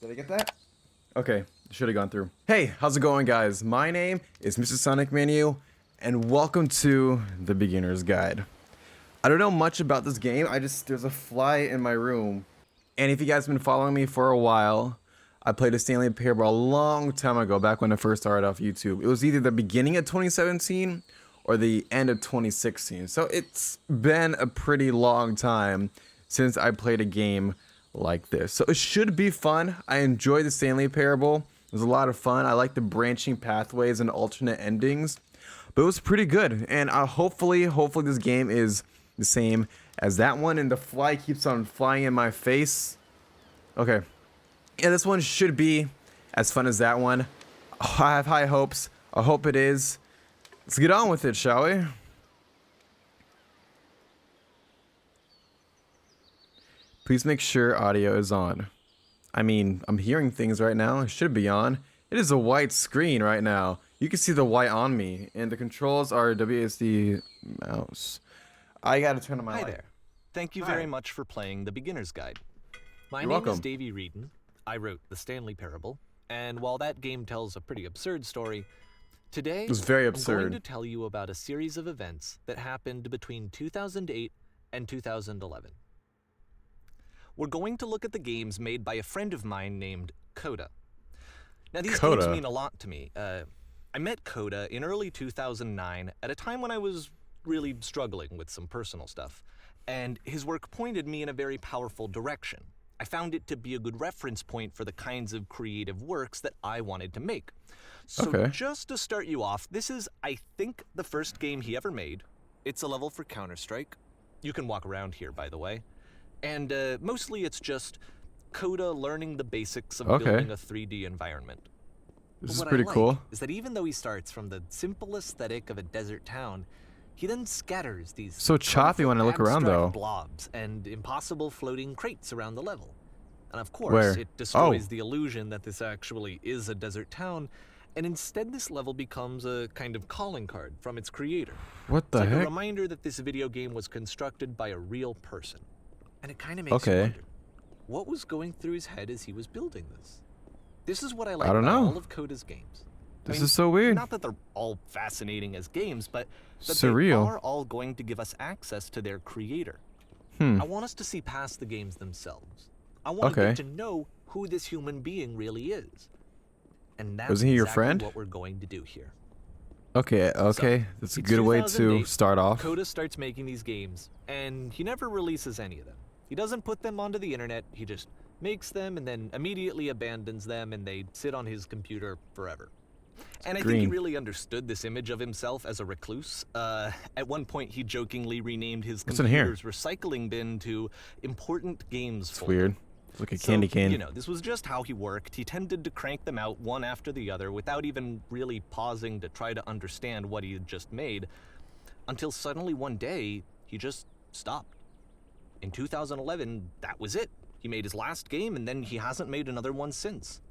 Did I get that? Okay, should have gone through. Hey, how's it going, guys? My name is Mr. Sonic Manu, and welcome to the Beginner's Guide. I don't know much about this game. There's a fly in my room. And if you guys have been following me for a while, I played a Stanley Parable a long time ago, back when I first started off YouTube. It was either the beginning of 2017 or the end of 2016. So it's been a pretty long time since I played a game like this. So it should be fun. I enjoyed the Stanley Parable. It was a lot of fun. I like the branching pathways and alternate endings. But it was pretty good. And hopefully this game is the same as that one. And the fly keeps on flying in my face. Okay. Yeah, this one should be as fun as that one. I have high hopes. I hope it is. Let's get on with it, shall we? Please make sure audio is on. I mean, I'm hearing things right now. It should be on. It is a white screen right now. You can see the white on me, and the controls are WASD mouse. I gotta turn on my light. Hi there. Thank you very much for playing the Beginner's Guide. My You're name welcome. is Davey Reedon. I wrote the Stanley Parable, and while that game tells a pretty absurd story, today It was very I'm absurd. going to tell you about a series of events that happened between 2008 and 2011. We're going to look at the games made by a friend of mine named Coda. Now, these games mean a lot to me. I met Coda in early 2009 at a time when I was really struggling with some personal stuff, and his work pointed me in a very powerful direction. I found it to be a good reference point for the kinds of creative works that I wanted to make. So just to start you off, this is, I think, the first game he ever made. It's a level for Counter-Strike. You can walk around here, by the way. And mostly it's just Coda learning the basics of building a 3D environment. This is pretty cool. Is that even though he starts from the simple aesthetic of a desert town, he then scatters these So choppy when I look around, though. blobs and impossible floating crates around the level. And of course, it destroys the illusion that this actually is a desert town, and instead this level becomes a kind of calling card from its creator. What the It's like heck? a reminder that this video game was constructed by a real person. And it kind of makes you wonder, what was going through his head as he was building this? This is what I like about all of Coda's games. This is so weird. Not that they're all fascinating as games, but that Surreal. they are all going to give us access to their creator. I want us to see past the games themselves. I want to get to know who this human being really is. And that's Wasn't he your exactly friend? what we're going to do here. Okay. That's a good way to 2008, start off. Coda starts making these games, and he never releases any of them. He doesn't put them onto the internet, he just makes them and then immediately abandons them, and they sit on his computer forever. And I think he really understood this image of himself as a recluse. At one point, he jokingly renamed his computer's recycling bin to Important Games It's folder. weird. It's like a candy cane. You know, this was just how he worked. He tended to crank them out one after the other without even really pausing to try to understand what he had just made, until suddenly one day, he just stopped. In 2011, that was it. He made his last game, and then he hasn't made another one since.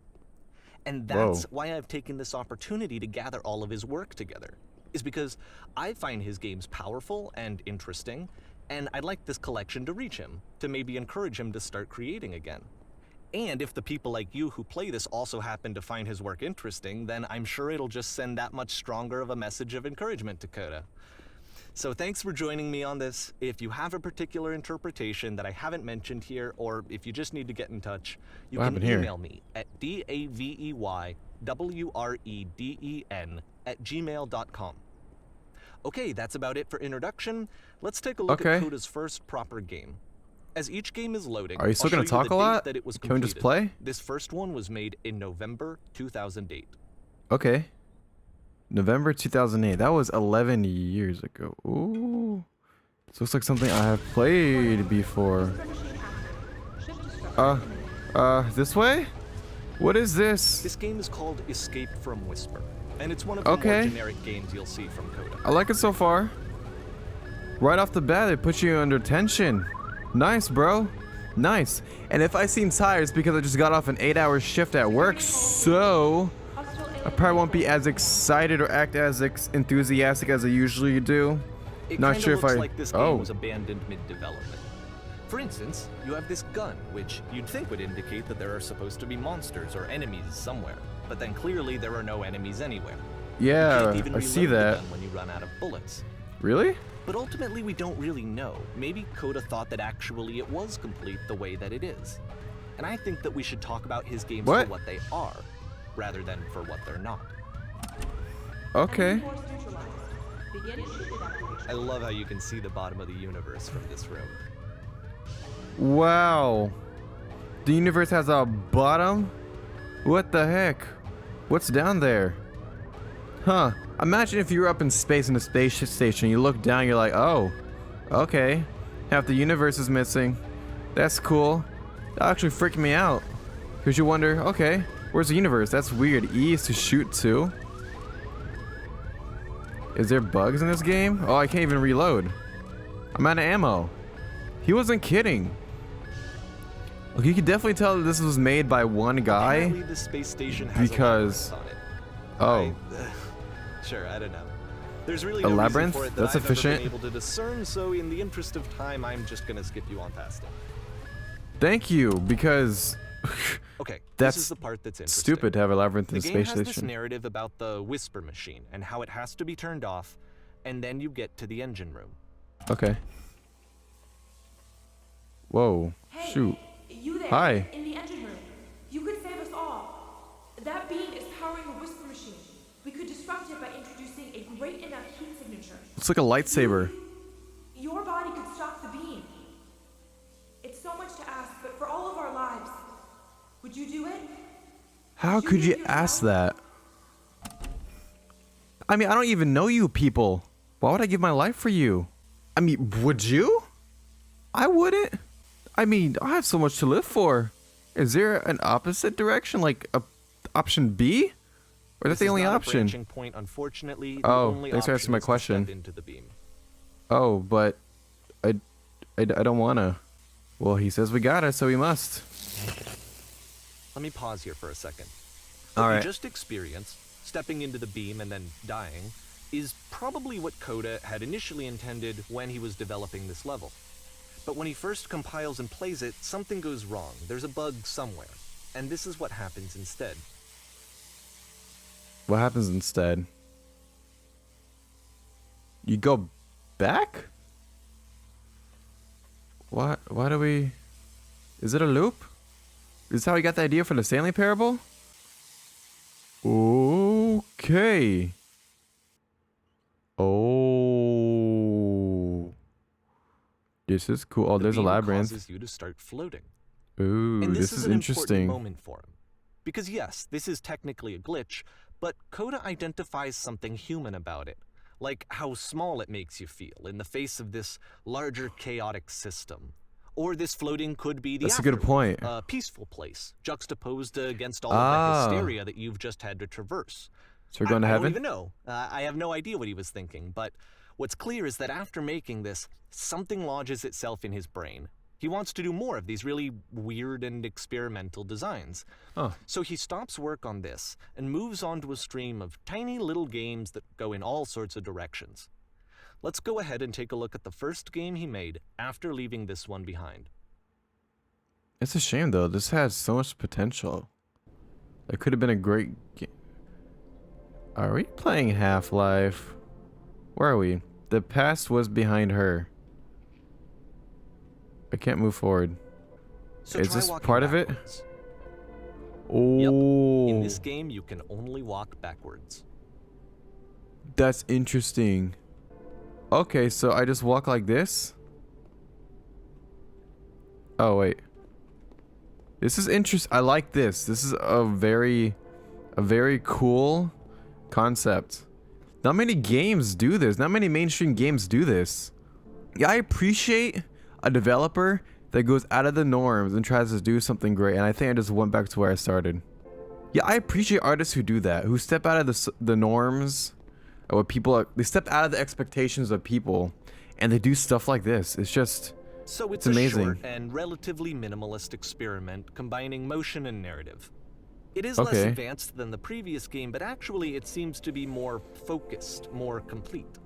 And that's why I've taken this opportunity to gather all of his work together, is because I find his games powerful and interesting, and I'd like this collection to reach him, to maybe encourage him to start creating again. And if the people like you who play this also happen to find his work interesting, then I'm sure it'll just send that much stronger of a message of encouragement to Coda. So thanks for joining me on this. If you have a particular interpretation that I haven't mentioned here, or if you just need to get in touch, you can email me at daveywreden@gmail.com. Okay, that's about it for introduction. Let's take a look at Coda's first proper game. As each game is loading, Are you still going to talk a lot? That it was Can we just play? This first one was made in November 2008. Okay. November 2008. That was 11 years ago. Ooh. This looks like something I have played before. This way? What is this? This game is called Escape from Whisper, and it's one of the more generic games you'll see from Coda. I like it so far. Right off the bat, they put you under tension. Nice, bro. Nice. And if I seem tired, it's because I just got off an 8-hour shift at work, so I probably won't be as excited or act as enthusiastic as I usually do. It Not sure if looks I. like this game was abandoned mid-development. For instance, you have this gun, which you'd think would indicate that there are supposed to be monsters or enemies somewhere, but then clearly there are no enemies anywhere. You Yeah, can't even I see reload the that. gun when you run out of bullets. Really? But ultimately, we don't really know. Maybe Coda thought that actually it was complete the way that it is. And I think that we should talk about his games What? for what they are, rather than for what they're not. Okay. I love how you can see the bottom of the universe from this room. Wow. The universe has a bottom? What the heck? What's down there? Huh. Imagine if you were up in space in a space station, you look down, you're like, oh, okay. Half the universe is missing. That's cool. That actually freaked me out. Because you wonder, okay, where's the universe? That's weird. E is to shoot too. Is there bugs in this game? Oh, I can't even reload. I'm out of ammo. He wasn't kidding. Look, you can definitely tell that this was made by one guy. Apparently the space station has Because- a labyrinth on it. Oh, Sure, I don't know. There's really A no labyrinth? reason for it that That's I've ever efficient. been able to discern, so in the interest of time, I'm just gonna skip you on past it. thank you, because Okay, That's this is the part that's interesting. stupid to have a labyrinth in The a game space has this station. narrative about the whisper machine and how it has to be turned off, and then you get to the engine room. Okay. Whoa. Hey, Shoot. you there? Hi. In the engine room. You could save us all. That beam is powering a whisper machine. We could disrupt it by introducing a great enough heat signature. Looks like a lightsaber. Your body could stop the beam. It's so much to ask, but for all of our lives, would you do it? How could you ask that? I mean, I don't even know you people. Why would I give my life for you? I mean, would you? I wouldn't. I mean, I have so much to live for. Is there an opposite direction, like a option B? Or is that the This only is not a option? branching point, unfortunately. The Oh, only thanks for answering option my is to question. step into the beam. Oh, but I don't wanna. Well, he says we gotta, so we must. Let me pause here for a second. All What right. you just experienced, stepping into the beam and then dying, is probably what Coda had initially intended when he was developing this level. But when he first compiles and plays it, something goes wrong. There's a bug somewhere. And this is what happens instead. What happens instead? You go back? What? Why do we... Is it a loop? Is this how we got the idea for the Stanley Parable? Okay. Oh. This is cool. Oh, The there's a beam labyrinth. causes you to start floating. Ooh, And this this is an interesting. important moment for him. Because yes, this is technically a glitch, but Coda identifies something human about it. Like how small it makes you feel in the face of this larger chaotic system. Or this floating could be the That's a good afterlife, point. a peaceful place, juxtaposed against all Ah. of the hysteria that you've just had to traverse. So we're going to I heaven? don't even know. I have no idea what he was thinking, but what's clear is that after making this, something lodges itself in his brain. He wants to do more of these really weird and experimental designs. Oh. So he stops work on this and moves on to a stream of tiny little games that go in all sorts of directions. Let's go ahead and take a look at the first game he made after leaving this one behind. It's a shame though. This has so much potential. It could have been a great game. Are we playing Half-Life? Where are we? The past was behind her. I can't move forward. So Is try this walking part of it? backwards. Oh, In this game, you can only walk backwards. that's interesting. Okay, so I just walk like this? Oh, wait. This is interesting. I like this. This is a very cool concept. Not many games do this. Not many mainstream games do this. Yeah, I appreciate a developer that goes out of the norms and tries to do something great. And I think I just went back to where I started. Yeah, I appreciate artists who do that, who step out of the norms, or what people are. They step out of the expectations of people, and they do stuff like this. It's just, So it's It's a amazing. short and relatively minimalist experiment combining motion and narrative. It is less Okay. advanced than the previous game, but actually it seems to be more focused, more complete.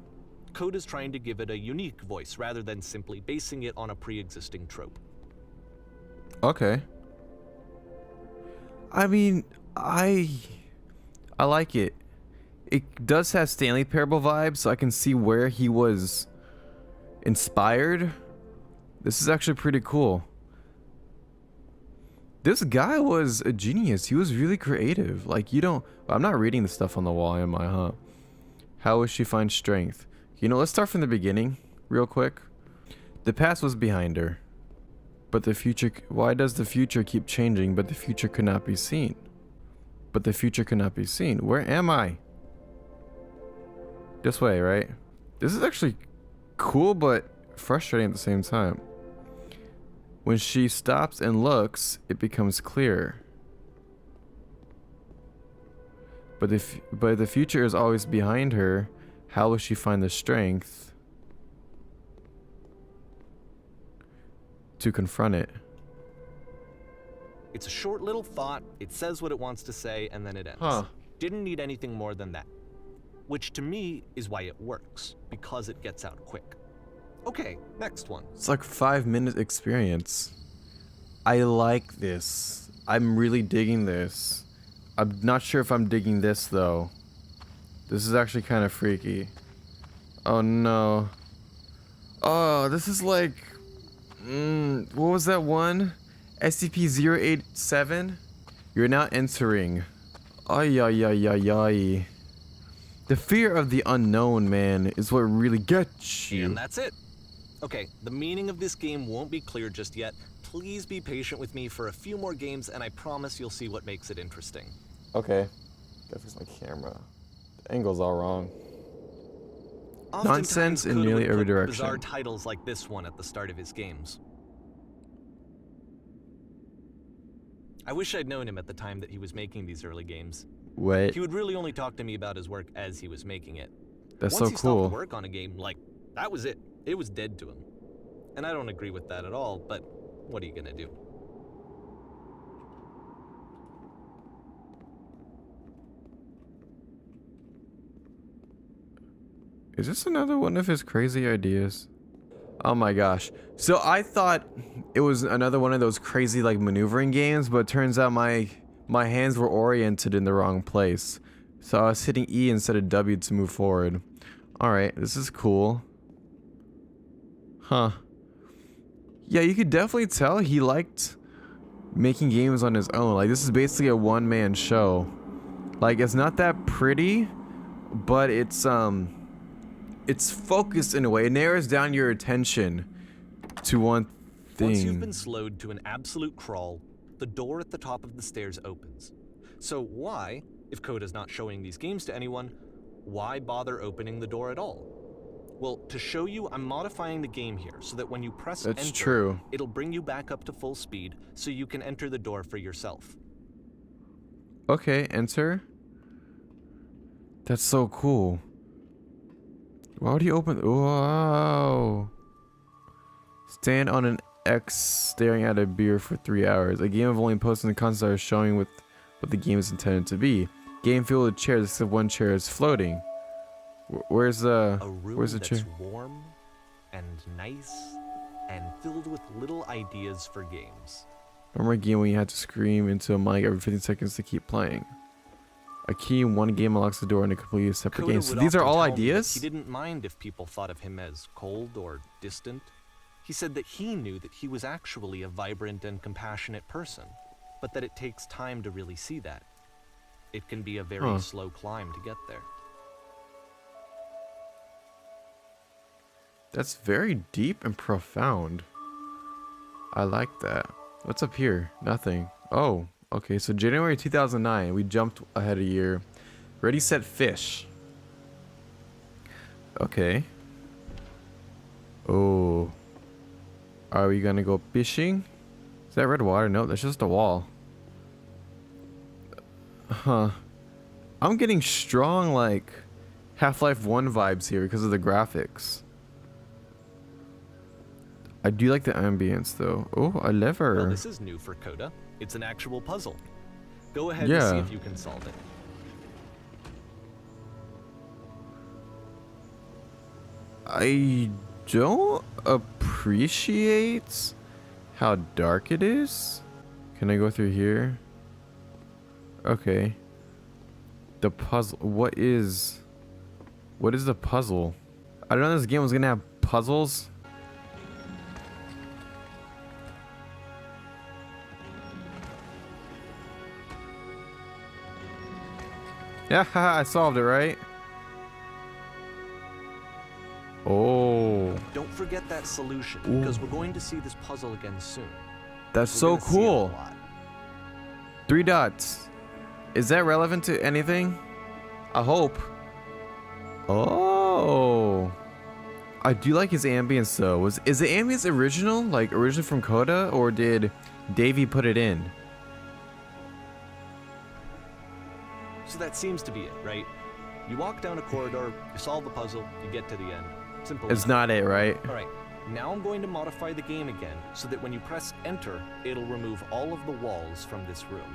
Coda's trying to give it a unique voice rather than simply basing it on a pre-existing trope. Okay. I mean, I like it. It does have Stanley Parable vibes, so I can see where he was inspired. This is actually pretty cool. This guy was a genius. He was really creative. Like, you don't... I'm not reading the stuff on the wall, am I, huh? How will she find strength? You know, let's start from the beginning, real quick. The past was behind her. But the future... Why does the future keep changing, but the future could not be seen? But the future could not be seen. Where am I? This way, right? This is actually cool, but frustrating at the same time. When she stops and looks, it becomes clear. But if the future is always behind her, how will she find the strength to confront it? It's a short little thought, it says what it wants to say, and then it ends. Huh. Didn't need anything more than that. Which to me is why it works, because it gets out quick. Okay, next one. It's like 5-minute experience. I like this. I'm really digging this. I'm not sure if I'm digging this though. This is actually kind of freaky. Oh no. Oh, this is like... what was that one? SCP-087? You're now entering. Ay ay ay ay ay. The fear of the unknown, man, is what really gets you. And that's it. Okay, the meaning of this game won't be clear just yet. Please be patient with me for a few more games, and I promise you'll see what makes it interesting. Okay. Gotta fix my camera. The angle's all wrong. Oftentimes, Nonsense in Coda nearly would every put direction. Bizarre titles like this one at the start of his games. I wish I'd known him at the time that he was making these early games. What? He would really only talk to me about his work as he was making it. That's Once so he cool. stopped work on a game, like, that was it. It was dead to him. And I don't agree with that at all, but what are you gonna do? Is this another one of his crazy ideas? Oh my gosh. So I thought it was another one of those crazy like maneuvering games, but it turns out my hands were oriented in the wrong place. So I was hitting E instead of W to move forward. Alright, this is cool. Huh. Yeah, you could definitely tell he liked making games on his own. Like, this is basically a one-man show. Like, it's not that pretty, but it's focused in a way. It narrows down your attention to one thing. Once you've been slowed to an absolute crawl, the door at the top of the stairs opens. So why, if Coda's not showing these games to anyone, why bother opening the door at all? Well, to show you, I'm modifying the game here so that when you press That's enter, true. it'll bring you back up to full speed so you can enter the door for yourself. Okay, enter. That's so cool. Why would he open? Wow. Stand on an X staring at a beer for 3 hours. A game of only posting the concept is showing what the game is intended to be. Game filled with chairs except one chair is floating. Where's the that's chair? warm and nice and filled with little ideas for games. Remember a game when you had to scream into a mic every 15 seconds to keep playing. A key in one game unlocks the door in a completely separate Coda game. So would these are often all tell me that ideas? He didn't mind if people thought of him as cold or distant. He said that he knew that he was actually a vibrant and compassionate person, but that it takes time to really see that. It can be a very slow climb to get there. That's very deep and profound. I like that. What's up here? Nothing. Oh, okay. So January 2009. We jumped ahead a year. Ready, set, fish. Okay. Oh. Are we gonna go fishing? Is that red water? No, that's just a wall. Huh. I'm getting strong, like, Half-Life 1 vibes here because of the graphics. I do like the ambience, though. Oh, a lever. Well, this is new for Coda. It's an actual puzzle. Go ahead and see if you can solve it. I don't appreciate how dark it is. Can I go through here? Okay. The puzzle. What is the puzzle? I don't know this game was gonna have puzzles. Yeah, haha, I solved it, right? Oh, Don't forget that solution, Ooh. because we're going to see this puzzle again soon. that's We're so gonna see it a cool. lot. 3 dots. Is that relevant to anything? I hope. Oh. I do like his ambience though. Is the ambience original? Like originally from Coda, or did Davey put it in? So that seems to be it, right? You walk down a corridor, you solve the puzzle, you get to the end. Simple It's enough. not it, right? Alright, now I'm going to modify the game again so that when you press enter, it'll remove all of the walls from this room.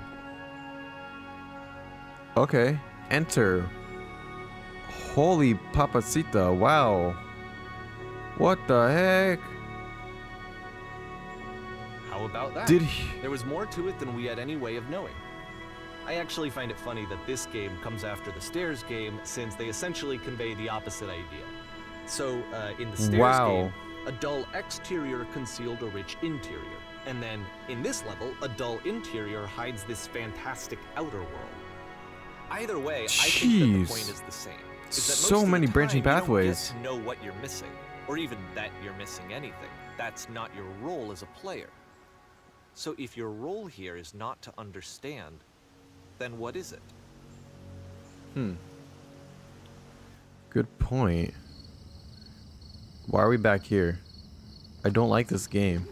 Okay. Enter. Holy papacita, wow. What the heck? How about that? Did he... There was more to it than we had any way of knowing. I actually find it funny that this game comes after the Stairs game, since they essentially convey the opposite idea. So, in the Stairs Wow. game, a dull exterior concealed a rich interior. And then, in this level, a dull interior hides this fantastic outer world. Either way, I think that the Jeez. point is the same. Is that So most of the many time, branching you don't get pathways. to know what you're missing, or even that you're missing anything. That's not your role as a player. So if your role here is not to understand, then what is it? Good point. Why are we back here? I don't like this game.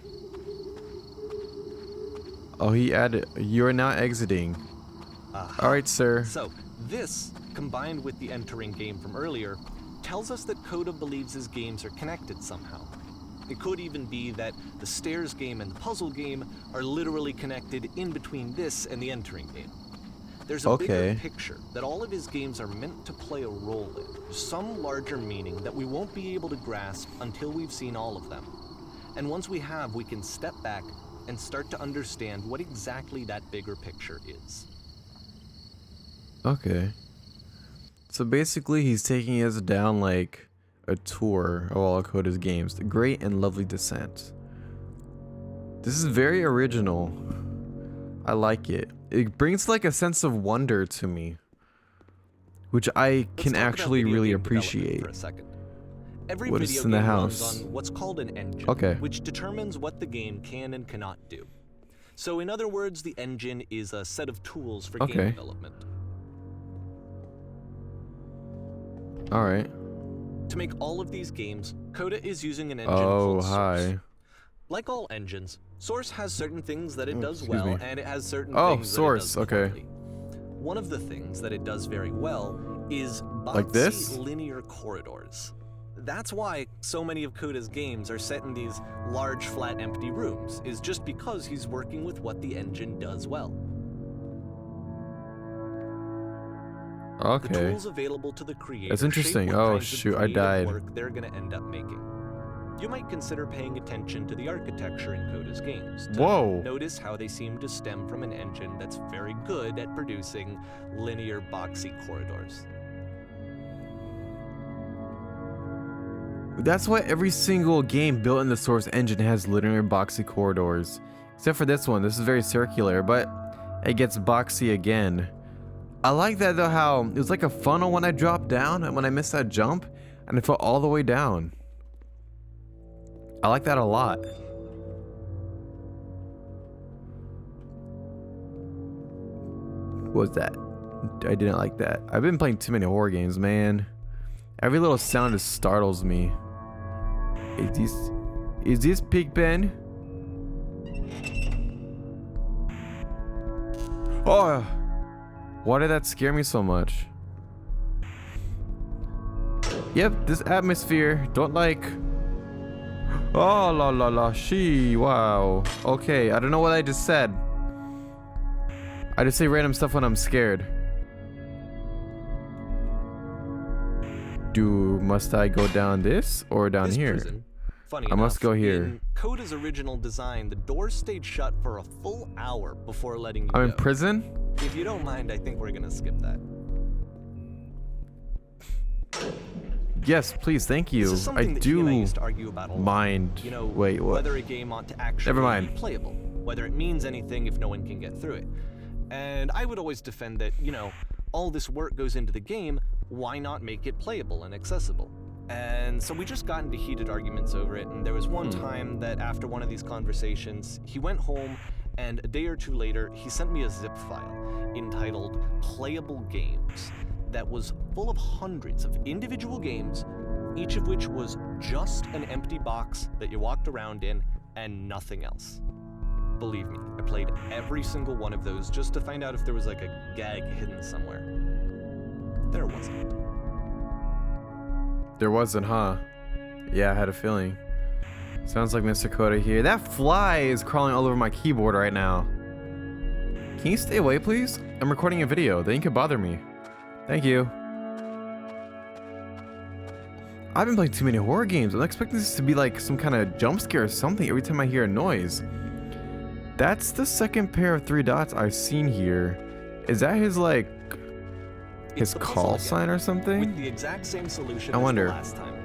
Oh, he added... You are now exiting. Alright, sir. So, this, combined with the entering game from earlier, tells us that Coda believes his games are connected somehow. It could even be that the Stairs game and the puzzle game are literally connected in between this and the entering game. There's a Okay. bigger picture that all of his games are meant to play a role in, some larger meaning that we won't be able to grasp until we've seen all of them. And once we have, we can step back and start to understand what exactly that bigger picture is. Okay. So basically, he's taking us down like a tour of all of Coda's games. The Great and Lovely Descent. This is very original. I like it. It brings like a sense of wonder to me, which I Let's can talk about actually video really game development appreciate. For a second. Every What is video in the game house? runs on what's called an engine, Okay. which determines what the game can and cannot do. So in other words, the engine is a set of tools for game Okay. development. All right. To make all of these games, Coda is using an engine Oh, called Source. hi. Like all engines, Source has certain things that it Oh, does excuse well, me. and it has certain Oh, things Source, that it does okay. poorly. One of the things that it does very well is Like bouncy this? linear corridors. That's why so many of Coda's games are set in these large, flat, empty rooms, is just because he's working with what the engine does well. The Okay. tools available to the creator That's shape interesting. what Oh, kinds of shoot, I creative died. work they're gonna end up making. You might consider paying attention to the architecture in Coda's games. To Whoa. Notice how they seem to stem from an engine that's very good at producing linear, boxy corridors. That's why every single game built in the Source engine has linear boxy corridors. Except for this one. This is very circular, but it gets boxy again. I like that though, how it was like a funnel when I dropped down and when I missed that jump and I fell all the way down. I like that a lot. What was that? I didn't like that. I've been playing too many horror games, man. Every little sound just startles me. Is this Pigpen? Oh, why did that scare me so much? Yep, this atmosphere, don't like. Oh la la la, wow. Okay, I don't know what I just said. I just say random stuff when I'm scared. Must I go down this or down This here? prison, funny I must enough, go here. In Coda's original design, the doors stayed shut for a full hour before letting you I'm go. in prison? If you don't mind, I think we're gonna skip that. Yes, please, thank you. This is I something that he and I do used to argue about a lot. mind. You know, Wait, what? whether a game ought to actually Never mind. be playable, whether it means anything if no one can get through it. And I would always defend that, you know, all this work goes into the game, why not make it playable and accessible? And so we just got into heated arguments over it, and there was one time that after one of these conversations, he went home, and a day or two later, he sent me a zip file entitled Playable Games that was full of hundreds of individual games, each of which was just an empty box that you walked around in and nothing else. Believe me, I played every single one of those just to find out if there was like a gag hidden somewhere. There wasn't. There wasn't, huh? Yeah, I had a feeling. Sounds like Mr. Coda here. That fly is crawling all over my keyboard right now. Can you stay away, please? I'm recording a video. Then you can bother me. Thank you. I've been playing too many horror games. I'm expecting this to be like some kind of jump scare or something every time I hear a noise. That's the second pair of 3 dots I've seen here. Is that his like It's his the puzzle call again, sign or something? with the exact same solution I as wonder. the last time.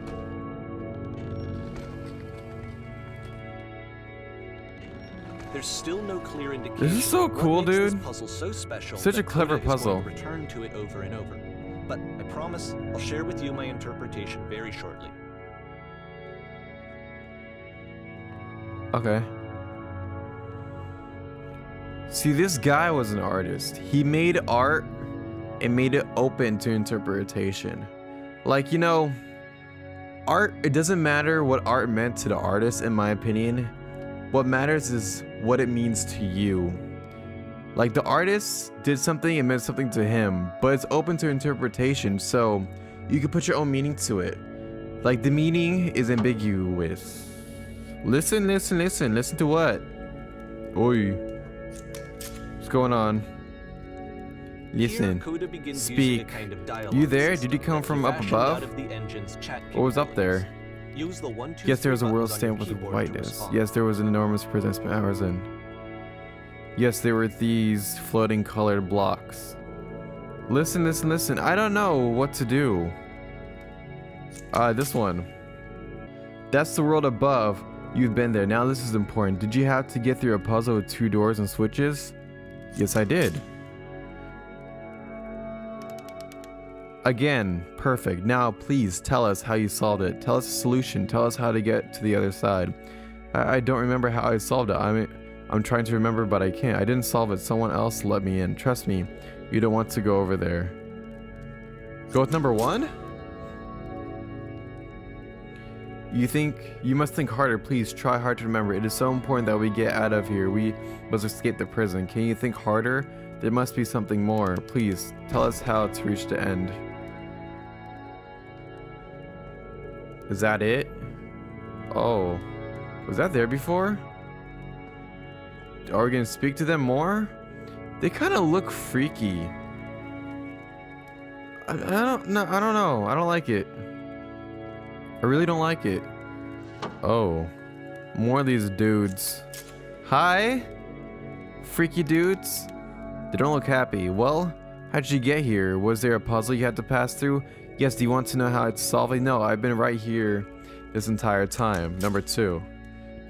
There's still no clear indication. so of what cool, makes this dude. puzzle so special Such a that clever Coda is going puzzle. to return to it over and over. But I promise I'll share with you my interpretation very shortly. Okay. See, this guy was an artist. He made art and made it open to interpretation. Like, you know, art, it doesn't matter what art meant to the artist, in my opinion. What matters is what it means to you. Like, the artist did something, it meant something to him, but it's open to interpretation, so you can put your own meaning to it. Like, the meaning is ambiguous. Listen, listen, listen. Listen to what? Oi. What's going on? Listen. Here, Coda begins Speak. using a kind of dialogue You there? Did system you come that from he up fashioned above? out of the engine's chat What was up there? capabilities. Use the 1, 2, Yes, there was a 3 world buttons on your stamped with keyboard to whiteness. respond. Yes, there was an enormous prison I spent hours in. Yes, there were these floating colored blocks. Listen, listen, listen. I don't know what to do. This one. That's the world above. You've been there. Now this is important. Did you have to get through a puzzle with 2 doors and switches? Yes, I did. Again, perfect. Now please tell us how you solved it. Tell us the solution. Tell us how to get to the other side. I don't remember how I solved it. I'm trying to remember, but I can't. I didn't solve it. Someone else let me in. Trust me. You don't want to go over there. Go with number 1? You must think harder. Please try hard to remember. It is so important that we get out of here. We must escape the prison. Can you think harder? There must be something more. Please tell us how to reach the end. Is that it? Oh, was that there before? Are we gonna speak to them more? They kind of look freaky. I don't know. I don't know. I don't like it. I really don't like it. Oh, more of these dudes. Hi, freaky dudes. They don't look happy. Well, how'd you get here? Was there a puzzle you had to pass through? Yes, do you want to know how it's solved? No, I've been right here this entire time. Number 2.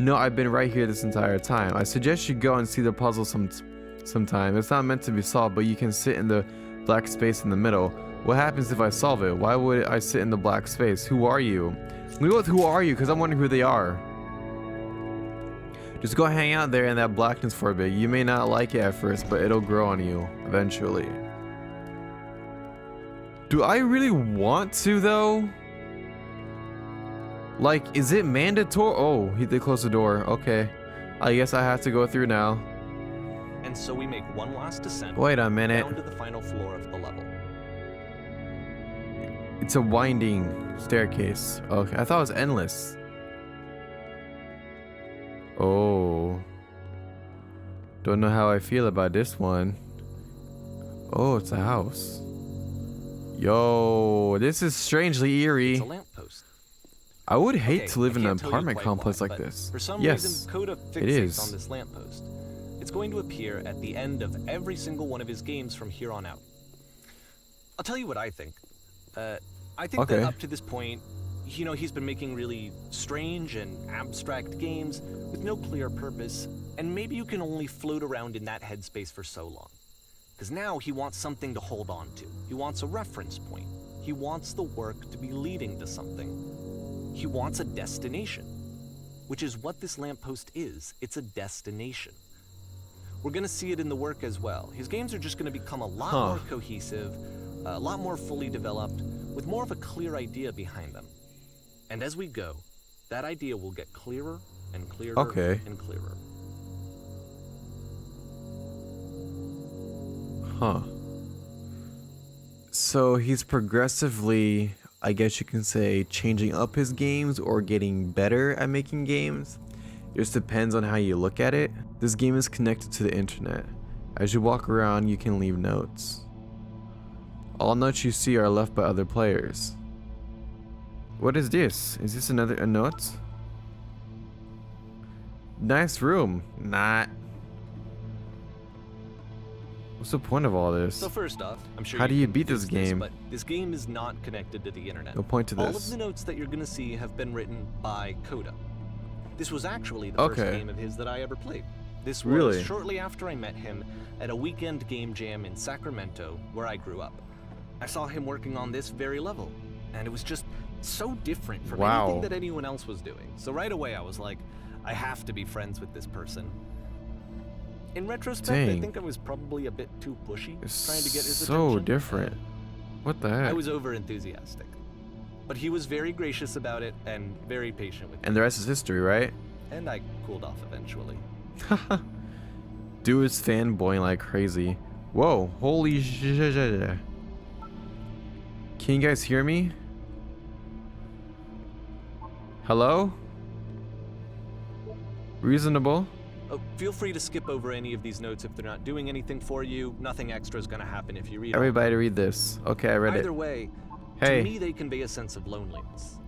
No, I've been right here this entire time. I suggest you go and see the puzzle sometime. It's not meant to be solved, but you can sit in the black space in the middle. What happens if I solve it? Why would I sit in the black space? Who are you? We go with who are you, because I'm wondering who they are. Just go hang out there in that blackness for a bit. You may not like it at first, but it'll grow on you eventually. Do I really want to, though? Like, is it mandatory? Oh, he did close the door. Okay. I guess I have to go through now. And so we make one last descent Wait a minute. down to the final floor of the level. It's a winding staircase. Okay, I thought it was endless. Oh. Don't know how I feel about this one. Oh, it's a house. Yo, this is strangely It's eerie. a lamppost. I would hate Okay, to live I in an can't tell you apartment quite complex why, like but this. For some Yes, reason, Coda it fixates is. on this lamppost. It's going to appear at the end of every single one of his games from here on out. I'll tell you what I think. I think Okay. that up to this point, you know, he's been making really strange and abstract games with no clear purpose, and maybe you can only float around in that headspace for so long. Because now he wants something to hold on to. He wants a reference point. He wants the work to be leading to something. He wants a destination, which is what this lamppost is. It's a destination. We're going to see it in the work as well. His games are just going to become a lot more cohesive, a lot more fully developed, with more of a clear idea behind them. And as we go, that idea will get clearer and clearer Okay. and clearer. Huh. So he's progressively, I guess you can say, changing up his games or getting better at making games. It just depends on how you look at it. This game is connected to the internet. As you walk around, you can leave notes. All notes you see are left by other players. What is this? Is this a note? Nice room. Not. What's the point of all this? So first off, I'm sure How do you can beat this guess game? but this game is not connected to the internet. No point to All of this. the notes that you're going to see have been written by Coda. This was actually the Okay. first game of his that I ever played. This was Really? shortly after I met him at a weekend game jam in Sacramento, where I grew up. I saw him working on this very level, and it was just so different from Wow. anything that anyone else was doing. So right away I was like, I have to be friends with this person. In retrospect, I Dang. think I was probably a bit too pushy, It's trying to get his so attention. different. What the heck? I was over enthusiastic. But he was very gracious about it and very patient with me. And the rest is history, right? And I cooled off eventually. Dude is fanboying like crazy. Whoa, holy shit. Can you guys hear me? Hello? Reasonable. Oh, feel free to skip over any of these notes if they're not doing anything for you. Nothing extra is going to happen if you read Everybody read this. Okay, I read Either it. way, Hey. to me they convey a sense of loneliness.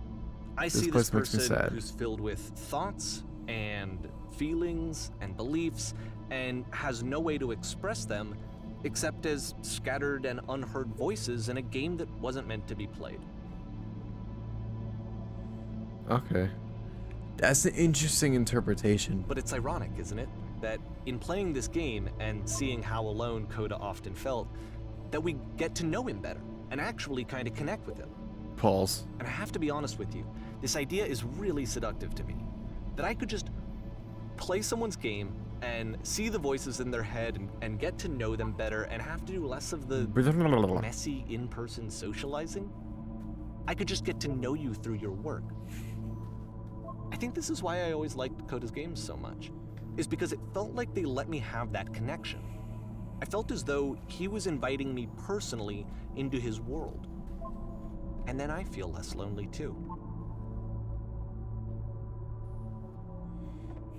I see place this makes me person sad. who's filled with thoughts and feelings and beliefs and has no way to express them except as scattered and unheard voices in a game that wasn't meant to be played. Okay. That's an interesting interpretation. But it's ironic, isn't it? That in playing this game and seeing how alone Coda often felt, that we get to know him better and actually kind of connect with him. Pulse. And I have to be honest with you, this idea is really seductive to me. That I could just play someone's game and see the voices in their head and get to know them better and have to do less of the messy in-person socializing. I could just get to know you through your work. I think this is why I always liked Coda's games so much, is because it felt like they let me have that connection. I felt as though he was inviting me personally into his world. And then I feel less lonely too.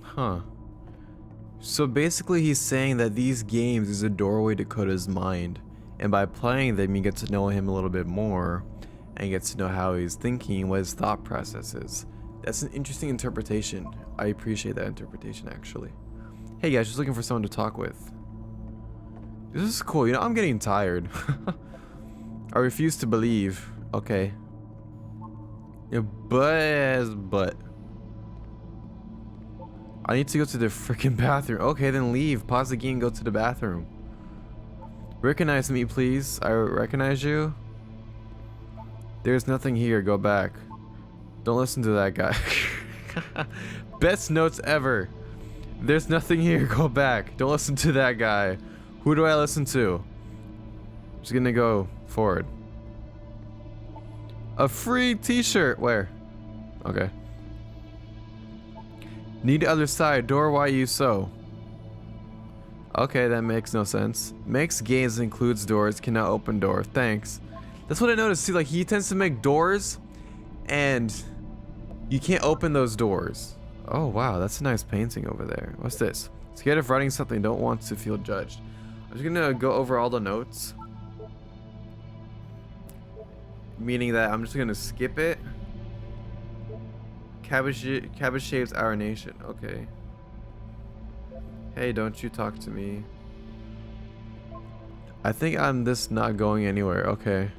Huh. So basically he's saying that these games is a doorway to Coda's mind, and by playing them you get to know him a little bit more, and you get to know how he's thinking, what his thought process is. That's an interesting interpretation. I appreciate that interpretation actually. Hey guys, just looking for someone to talk with. This is cool, you know, I'm getting tired. I refuse to believe. Okay. Yeah, but I need to go to the freaking bathroom. Okay, then leave. Pause the game and go to the bathroom. Recognize me, please. I recognize you. There's nothing here. Go back. Don't listen to that guy. Best notes ever. There's nothing here. Go back. Don't listen to that guy. Who do I listen to? Just gonna go forward. A free t-shirt. Where? Okay. Need other side. Door, why you so? Okay, that makes no sense. Makes games includes doors. Cannot open door. Thanks. That's what I noticed. See, like, he tends to make doors, and you can't open those doors. Oh, wow. That's a nice painting over there. What's this? Scared of writing something. Don't want to feel judged. I'm just gonna go over all the notes. meaning that I'm just gonna skip it. Cabbage shaves our nation. Okay. Hey, don't you talk to me. I think I'm just not going anywhere. Okay.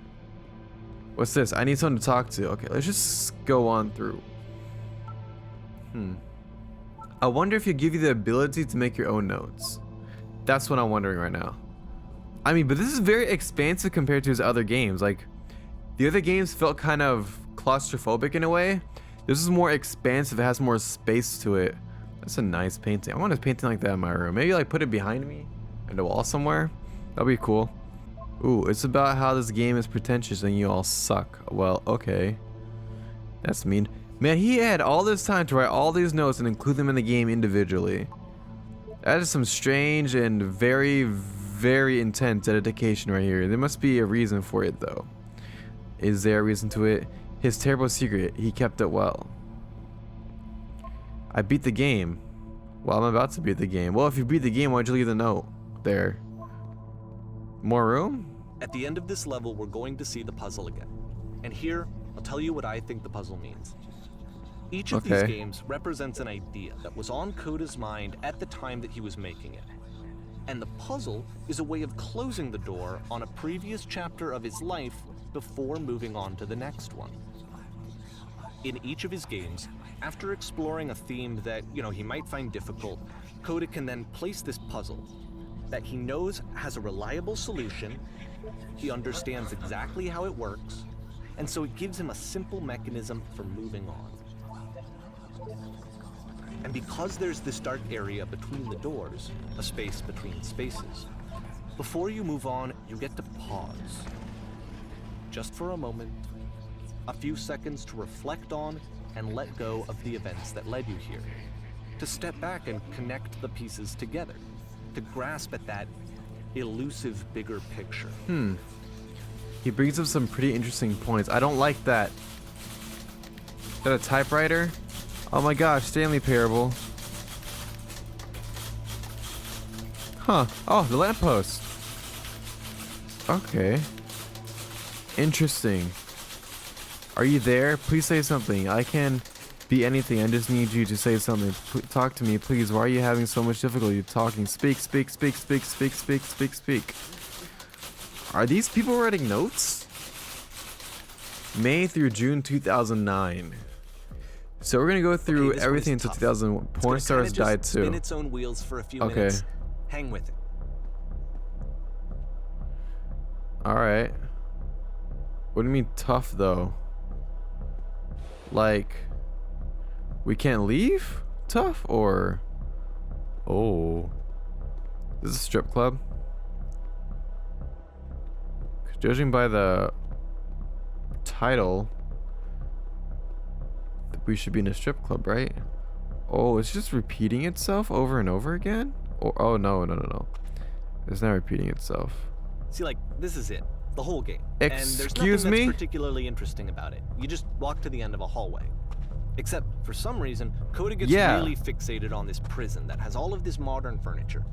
What's this? I need someone to talk to. Okay, let's just go on through. I wonder if you give you the ability to make your own notes. That's what I'm wondering right now. I mean, but this is very expansive compared to his other games. Like, the other games felt kind of claustrophobic in a way. This is more expansive. It has more space to it. That's a nice painting. I want a painting like that in my room. Maybe like put it behind me in the wall somewhere. That'd be cool. Ooh, it's about how this game is pretentious and you all suck. Well, okay. That's mean. Man, he had all this time to write all these notes and include them in the game individually. That is some strange and very, very intense dedication right here. There must be a reason for it, though. Is there a reason to it? His terrible secret. He kept it well. I beat the game. Well, I'm about to beat the game. Well, if you beat the game, why'd you leave the note there? More room? At the end of this level, we're going to see the puzzle again. And here, I'll tell you what I think the puzzle means. Each of these games represents an idea that was on Coda's mind at the time that he was making it. And the puzzle is a way of closing the door on a previous chapter of his life before moving on to the next one. In each of his games, after exploring a theme that, he might find difficult, Coda can then place this puzzle that he knows has a reliable solution, he understands exactly how it works, and so it gives him a simple mechanism for moving on. And because there's this dark area between the doors, a space between spaces, before you move on, you get to pause. Just for a moment, a few seconds to reflect on and let go of the events that led you here. To step back and connect the pieces together. To grasp at that elusive bigger picture. He brings up some pretty interesting points. I don't like that. Is that a typewriter? Oh my gosh, Stanley Parable. Huh. Oh, the lamppost. Okay. Interesting. Are you there? Please say something. I can be anything. I just need you to say something. Talk to me, please. Why are you having so much difficulty talking? Speak, speak, speak, speak, speak, speak, speak, speak. Are these people writing notes? May through June 2009. So we're gonna go through everything until 2000. Porn stars died too. Spin its own wheels for a few minutes. Hang with it. All right. What do you mean tough though? Like, we can't leave? Tough or? Oh, this is a strip club. Judging by the title, we should be in a strip club, right? Oh, it's just repeating itself over and over again? Or, oh, no. It's not repeating itself. See, like, this is it. The whole game. Excuse and there's nothing me? that's particularly interesting about it. You just walk to the end of a hallway. Except, for some reason, Coda gets really fixated on this prison that has all of this modern furniture.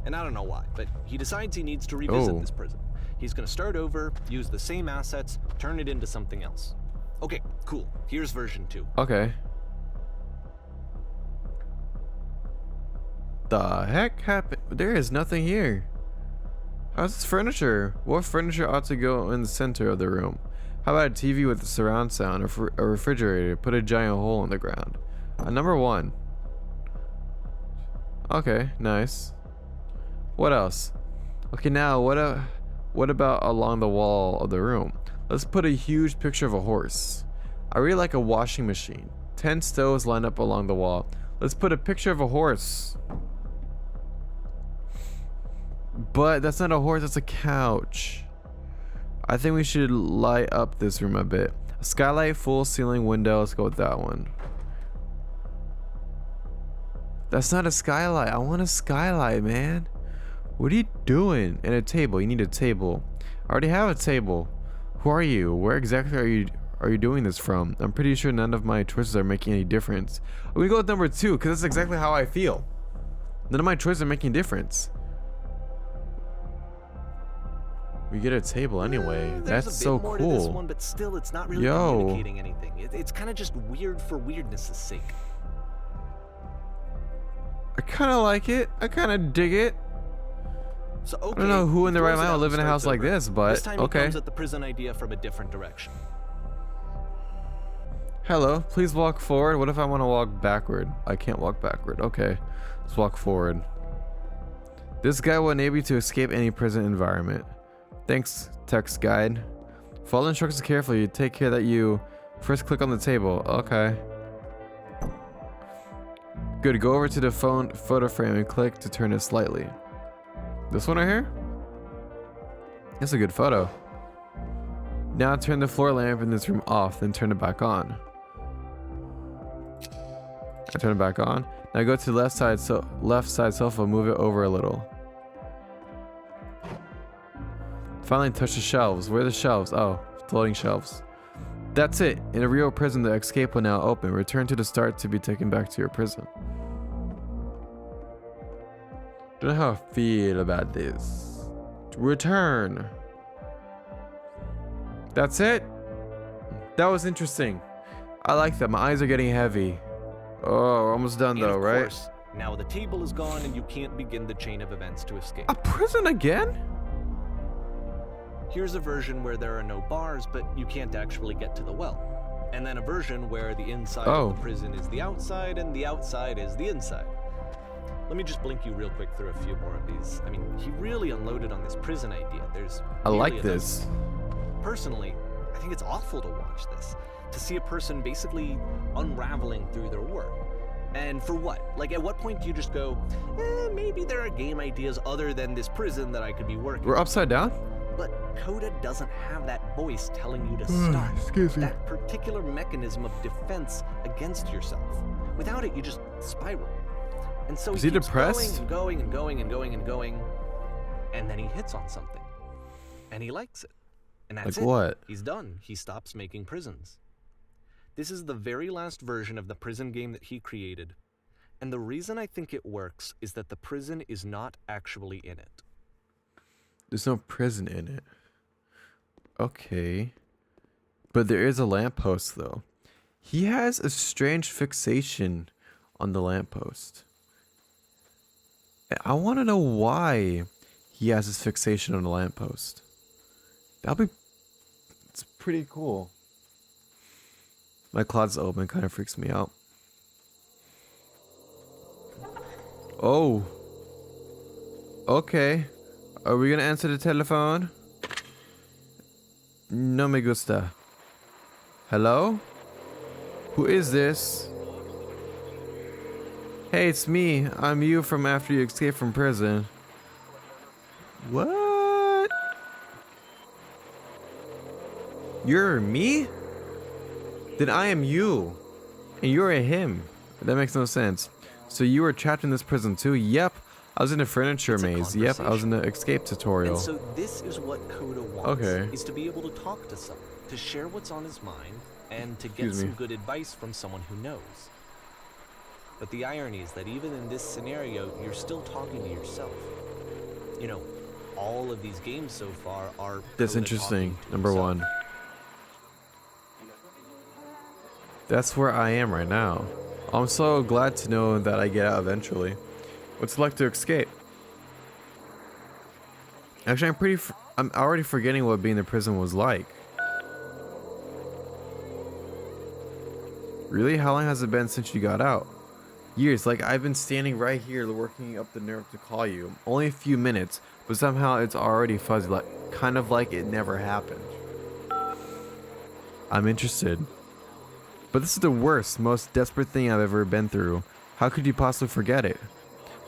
And I don't know why, but he decides he needs to revisit this prison. He's gonna start over, use the same assets, turn it into something else. Okay, cool. Here's version 2. Okay. The heck happened? There is nothing here. How's this furniture? What furniture ought to go in the center of the room? How about a TV with a surround sound, a refrigerator? Put a giant hole in the ground. Number 1. Okay, nice. What else? Okay, now what about along the wall of the room? Let's put a huge picture of a horse. I really like a washing machine. 10 stoves lined up along the wall. Let's put a picture of a horse. But that's not a horse, that's a couch. I think we should light up this room a bit. A skylight, full ceiling window. Let's go with that one. That's not a skylight. I want a skylight, man. What are you doing? And a table. You need a table. I already have a table. Who are you? Where exactly are you doing this from? I'm pretty sure none of my choices are making any difference. We go with number 2 because that's exactly how I feel. None of my choices are making a difference. We get a table anyway. There's That's a bit so more to this cool. one, but still, it's not really Yo. communicating anything. It's kind of just weird for weirdness' sake. I kind of like it. I kind of dig it. So, okay, I don't know who in he their right throws it mind out would live and in a starts house like over. this, but This time okay. he comes at the prison idea from a different direction. Hello, please walk forward. What if I want to walk backward? I can't walk backward. Okay, let's walk forward. This guy will enable you to escape any prison environment. Thanks, text guide. Follow instructions carefully. Take care that you first click on the table. Okay. Good, go over to the phone photo frame and click to turn it slightly. This one right here? That's a good photo. Now turn the floor lamp in this room off, then turn it back on. I turn it back on. Now go to the left side sofa, move it over a little. Finally touch the shelves. Where are the shelves? Oh, floating shelves. That's it. In a real prison, the escape will now open. Return to the start to be taken back to your prison. Don't know how I feel about this. Return. That's it. That was interesting. I like that. My eyes are getting heavy. Oh, we're almost done though, And of right? course, now the table is gone and you can't begin the chain of events to escape. A prison again? Here's a version where there are no bars, but you can't actually get to the well. And then a version where the inside of the prison is the outside and the outside is the inside. Let me just blink you real quick through a few more of these. I mean, he really unloaded on this prison idea. There's I nearly like a this. Personally, I think it's awful to watch this, to see a person basically unraveling through their work. And for what? Like, at what point do you just go, maybe there are game ideas other than this prison that I could be working We're upside down? But Coda doesn't have that voice telling you to stop. Excuse me. That particular mechanism of defense against yourself. Without it, you just spiral. And so Is he he keeps depressed? going and going and going and going and going, and then he hits on something. And he likes it. And that's Like it. what? He's done. He stops making prisons. This is the very last version of the prison game that he created. And the reason I think it works is that the prison is not actually in it. There's no prison in it. Okay. But there is a lamppost though. He has a strange fixation on the lamppost. I want to know why he has this fixation on the lamppost. It's pretty cool. My closet's open, kind of freaks me out. Oh. Okay. Are we gonna answer the telephone? No me gusta. Hello? Who is this? Hey, it's me. I'm you from after you escaped from prison. What? You're me? Then I am you. And you're a him. That makes no sense. So you were trapped in this prison too? Yep. I was in a furniture It's a maze. Yep, I was in the escape tutorial. And so this is what Coda wants, Okay. is to be able to talk to someone, to share what's on his mind, and to get Excuse me. some good advice from someone who knows. But the irony is that even in this scenario, you're still talking to yourself. You know, all of these games so far are That's Coda interesting. talking to Number himself. one. That's where I am right now. I'm so glad to know that I get out eventually. What's it like to escape? Actually, I'm already forgetting what being in prison was like. Really? How long has it been since you got out? Years. Like, I've been standing right here working up the nerve to call you. Only a few minutes, but somehow it's already fuzzy, like kind of like it never happened. I'm interested. But this is the worst, most desperate thing I've ever been through. How could you possibly forget it?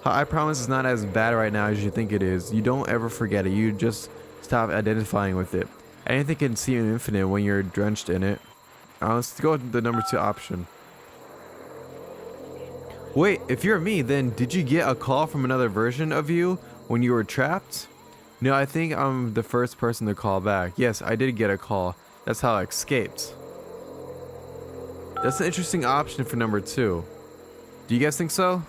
I promise it's not as bad right now as you think it is. You don't ever forget it. You just stop identifying with it. Anything can seem infinite when you're drenched in it. Let's go with the number 2 option. Wait, if you're me, then did you get a call from another version of you when you were trapped? No, I think I'm the first person to call back. Yes, I did get a call. That's how I escaped. That's an interesting option for number 2. Do you guys think so?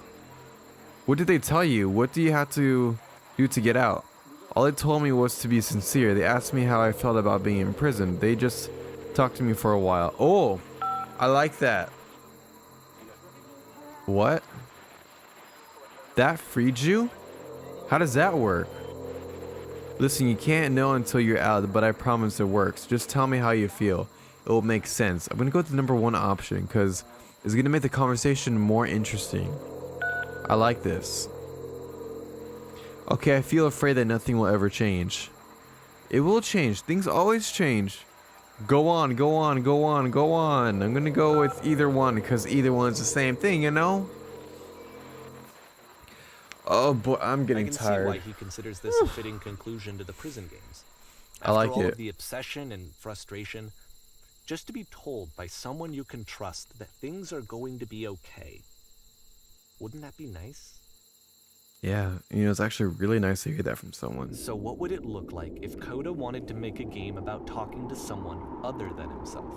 What did they tell you? What do you have to do to get out? All they told me was to be sincere. They asked me how I felt about being in prison. They just talked to me for a while. Oh, I like that. What? That freed you? How does that work? Listen, you can't know until you're out, but I promise it works. Just tell me how you feel. It will make sense. I'm gonna go with the number one option because it's gonna make the conversation more interesting. I like this. Okay, I feel afraid that nothing will ever change. It will change. Things always change. Go on, go on, go on, go on. I'm gonna go with either one because either one's the same thing, you know? Oh boy, I'm getting I can tired. see why he considers this a fitting conclusion to the prison games. I like After all it. of the obsession and frustration, just to be told by someone you can trust that things are going to be okay. Wouldn't that be nice? Yeah, you know, it's actually really nice to hear that from someone. So what would it look like if Coda wanted to make a game about talking to someone other than himself?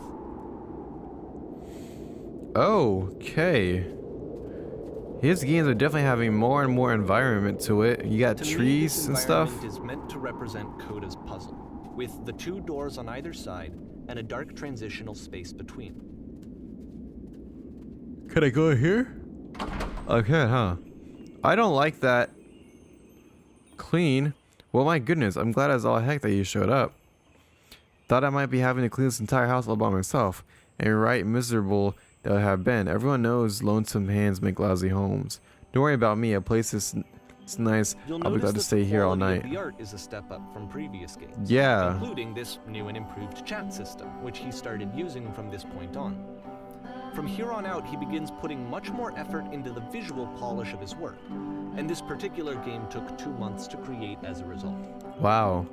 Okay. His games are definitely having more and more environment to it. You got To me, trees this and stuff. environment is meant to represent Coda's puzzle, with the two doors on either side and a dark transitional space between. Can I go here? Okay, huh? I don't like that. Clean? Well, my goodness, I'm glad as all heck that you showed up. Thought I might be having to clean this entire house all by myself. And right miserable that I have been. Everyone knows lonesome hands make lousy homes. Don't worry about me, a place is nice. You'll I'll be notice glad to that stay the here all quality of night. The art is a step up from previous games. Yeah. Including this new and improved chat system, which he started using from this point on. From here on out, he begins putting much more effort into the visual polish of his work, and this particular game took 2 months to create as a result. Wow.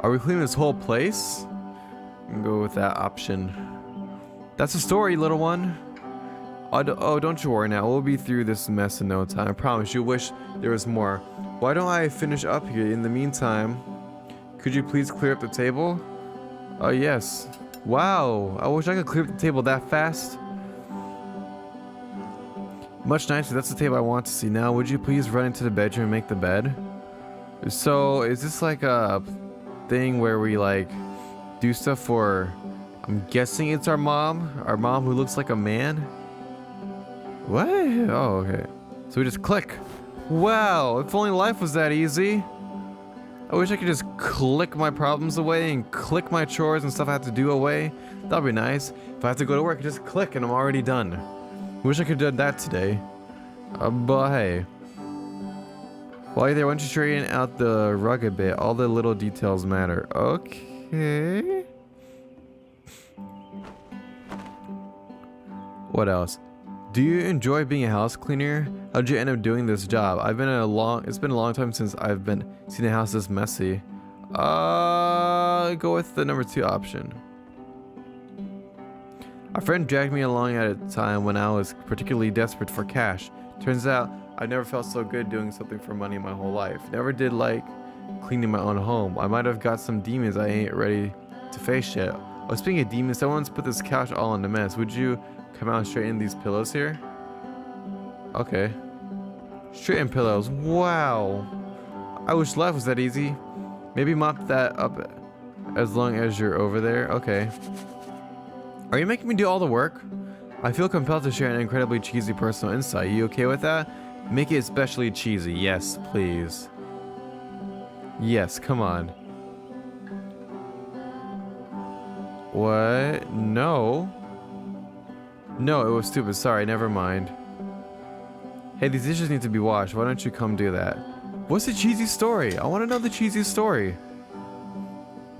Are we cleaning this whole place? I'm gonna go with that option. That's the story, little one. Oh, don't you worry now. We'll be through this mess in no time. I promise you. Wish there was more. Why don't I finish up here? In the meantime, could you please clear up the table? Oh, yes. Wow. I wish I could clear up the table that fast. Much nicer. That's the table I want to see. Now, would you please run into the bedroom and make the bed? So, is this like a thing where we like do stuff for... I'm guessing it's our mom who looks like a man? What? Oh, okay. So we just click. Wow, if only life was that easy. I wish I could just click my problems away and click my chores and stuff I have to do away. That'd be nice. If I have to go to work, just click and I'm already done. Wish I could have done that today. But hey. While you're there, why don't you straighten out the rug a bit? All the little details matter. Okay. What else? Do you enjoy being a house cleaner? How'd you end up doing this job? It's been a long time since I've been seeing a house this messy. Go with the number 2 option. A friend dragged me along at a time when I was particularly desperate for cash. Turns out I never felt so good doing something for money my whole life. Never did like cleaning my own home. I might have got some demons I ain't ready to face yet. Oh, speaking of demons, someone's put this couch all in a mess. Would you come out and straighten these pillows here? Okay. Straighten pillows. Wow. I wish life was that easy. Maybe mop that up as long as you're over there. Okay. Are you making me do all the work? I feel compelled to share an incredibly cheesy personal insight. You okay with that? Make it especially cheesy. Yes, please. Yes, come on. What? No. No, it was stupid. Sorry, never mind. Hey, these dishes need to be washed. Why don't you come do that? What's the cheesy story? I want to know the cheesy story.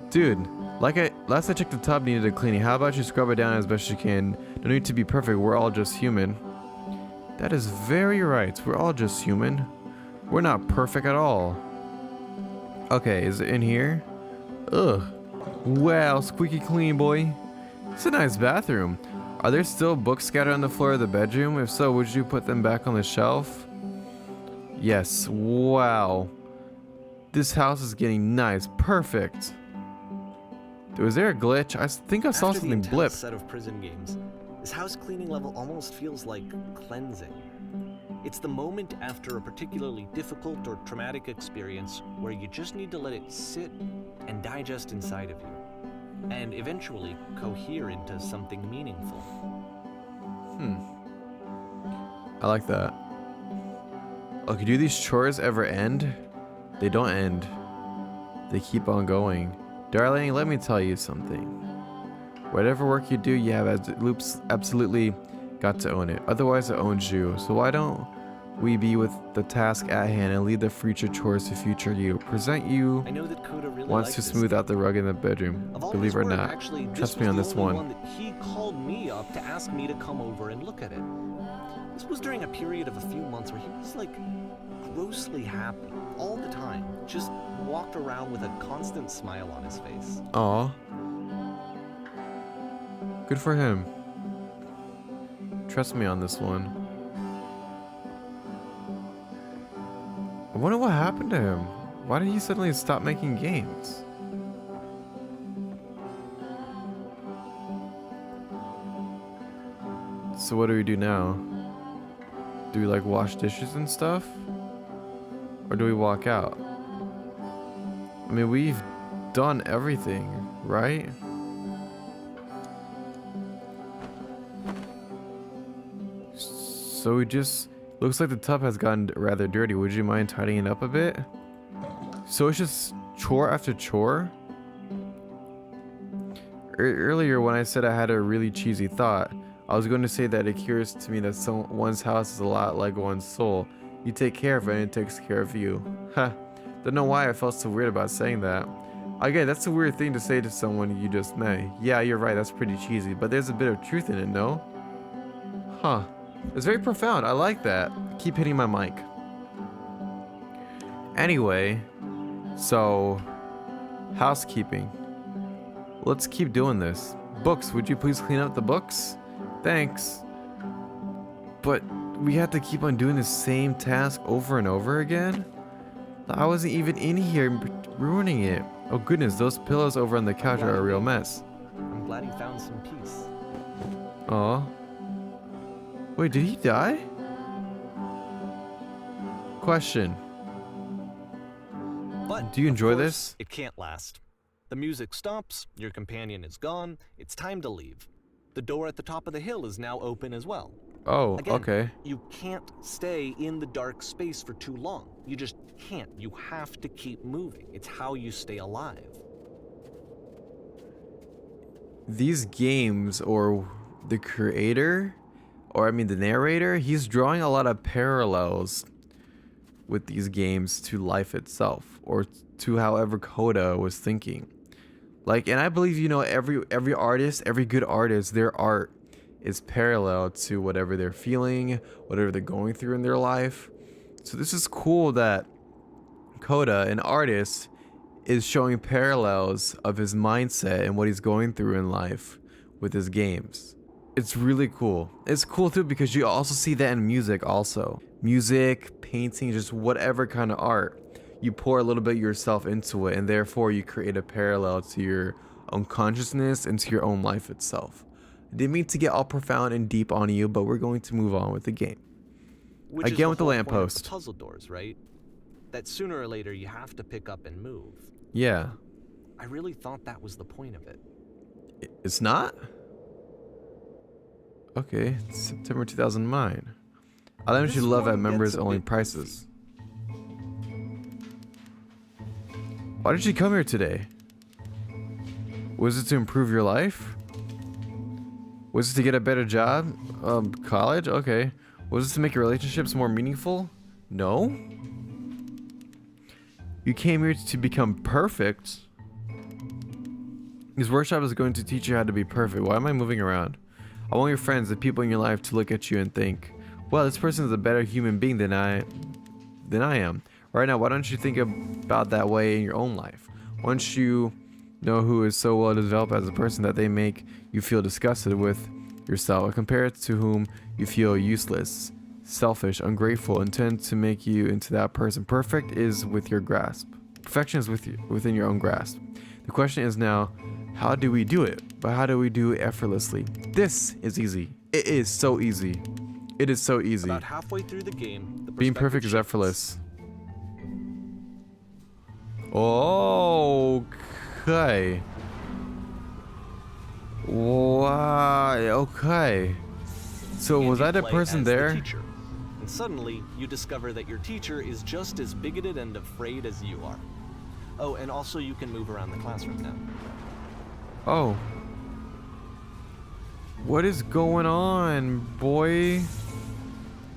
Dude, last I checked, the tub needed a cleaning. How about you scrub it down as best you can? No need to be perfect. We're all just human. That is very right. We're all just human. We're not perfect at all. Okay, is it in here? Ugh. Wow, squeaky clean, boy. It's a nice bathroom. Are there still books scattered on the floor of the bedroom? If so, would you put them back on the shelf? Yes. Wow. This house is getting nice. Perfect. Was there a glitch? I think I saw After something the blip. intense set of prison games, this house cleaning level almost feels like cleansing. It's the moment after a particularly difficult or traumatic experience where you just need to let it sit and digest inside of you, and eventually cohere into something meaningful. I like that. Okay, do these chores ever end? They don't end. They keep on going. Darling, let me tell you something. Whatever work you do, you have absolutely got to own it. Otherwise, it owns you. So why don't we be with the task at hand and leave the future chores to future you? Present you I know that Coda really wants liked to this smooth out the rug in the bedroom. Of all Believe his or work, not. actually, Trust this me was on the this only one. that he called me up to ask me to come over and look at it. This was during a period of a few months where he was like grossly happy all the time. Just walked around with a constant smile on his face. Aw. Good for him. Trust me on this one. I wonder what happened to him. Why did he suddenly stop making games? So what do we do now? Do we like wash dishes and stuff? Or do we walk out? I mean, we've done everything, right? So we just... Looks like the tub has gotten rather dirty. Would you mind tidying it up a bit? So it's just chore after chore? Earlier when I said I had a really cheesy thought, I was going to say that it occurs to me that one's house is a lot like one's soul. You take care of it and it takes care of you. Huh. Don't know why I felt so weird about saying that. Again, that's a weird thing to say to someone you just met. Yeah, you're right, that's pretty cheesy, but there's a bit of truth in it, no? Huh. It's very profound. I like that. Keep hitting my mic. Anyway, so housekeeping. Let's keep doing this. Books, would you please clean up the books? Thanks. But we have to keep on doing the same task over and over again? I wasn't even in here ruining it. Oh goodness, those pillows over on the couch are a real mess. I'm glad he found some peace. Aw. Wait, did he die? Question. But Do you of enjoy course, this? It can't last. The music stops, your companion is gone, it's time to leave. The door at the top of the hill is now open as well. Oh, Again, okay. you can't stay in the dark space for too long. You just can't. You have to keep moving. It's how you stay alive. These games, or the creator, or I mean the narrator, he's drawing a lot of parallels with these games to life itself, or to however Coda was thinking. Like, and I believe, you know, every artist, every good artist, their art is parallel to whatever they're feeling, whatever they're going through in their life. So this is cool that Coda, an artist, is showing parallels of his mindset and what he's going through in life with his games. It's really cool. It's cool too because you also see that in music also. Music, painting, just whatever kind of art. You pour a little bit of yourself into it and therefore you create a parallel to your own consciousness and to your own life itself. I didn't mean to get all profound and deep on you, but we're going to move on with the game. Which Again is with the whole point of lamppost. the puzzle doors, right? That sooner or later you have to pick up and move. Yeah. I really thought that was the point of it. It's not? Okay, it's September 2009. Items This you love one at members gets a only bit prices. Why did you come here today? Was it to improve your life? Was it to get a better job? College? Okay. Was it to make your relationships more meaningful? No. You came here to become perfect. This workshop is going to teach you how to be perfect. Why am I moving around? I want your friends, the people in your life, to look at you and think, well, this person is a better human being than I am. Right now, why don't you think about that way in your own life? Once you know who is so well developed as a person that they make you feel disgusted with yourself, compare it to whom you feel useless, selfish, ungrateful, and tend to make you into that person. Perfect is with your grasp. Perfection is within your own grasp. The question is now, how do we do it? But how do we do it effortlessly? This is easy. It is so easy. It is so easy. About halfway through the game, the Being perspective perfect is shifts. effortless. Okay. Wow. Okay. So And was you I the play person as there? The teacher. And suddenly, you discover that your teacher is just as bigoted and afraid as you are. Oh, and also you can move around the classroom now. Oh. What is going on, boy?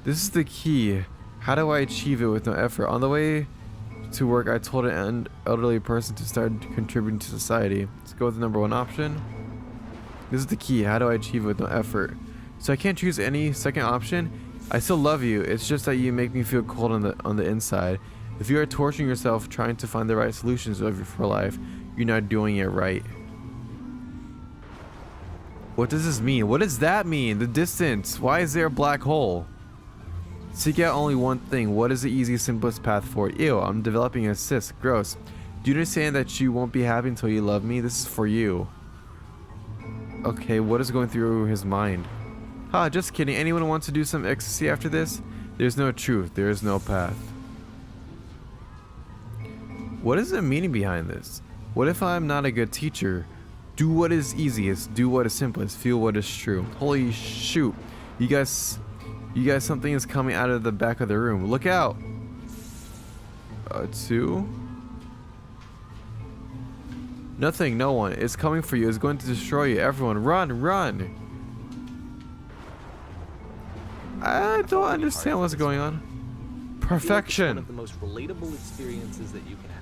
This is the key. How do I achieve it with no effort? On the way to work, I told an elderly person to start contributing to society. Let's go with the number 1 option. This is the key. How do I achieve it with no effort? So I can't choose any second option. I still love you. It's just that you make me feel cold on the inside. If you are torturing yourself trying to find the right solutions for life, you're not doing it right. What does this mean? What does that mean? The distance. Why is there a black hole? Seek out only one thing. What is the easiest, simplest path forward? Ew, I'm developing a cyst. Gross. Do you understand that you won't be happy until you love me? This is for you. Okay, what is going through his mind? Ha, just kidding. Anyone wants to do some ecstasy after this? There's no truth. There is no path. What is the meaning behind this? What if I'm not a good teacher? Do what is easiest. Do what is simplest. Feel what is true. Holy shoot. You guys, something is coming out of the back of the room. Look out. 2. Nothing, no one. It's coming for you. It's going to destroy you. Everyone, run, run. I don't understand what's going on. Perfection. One of the most relatable experiences that you can have.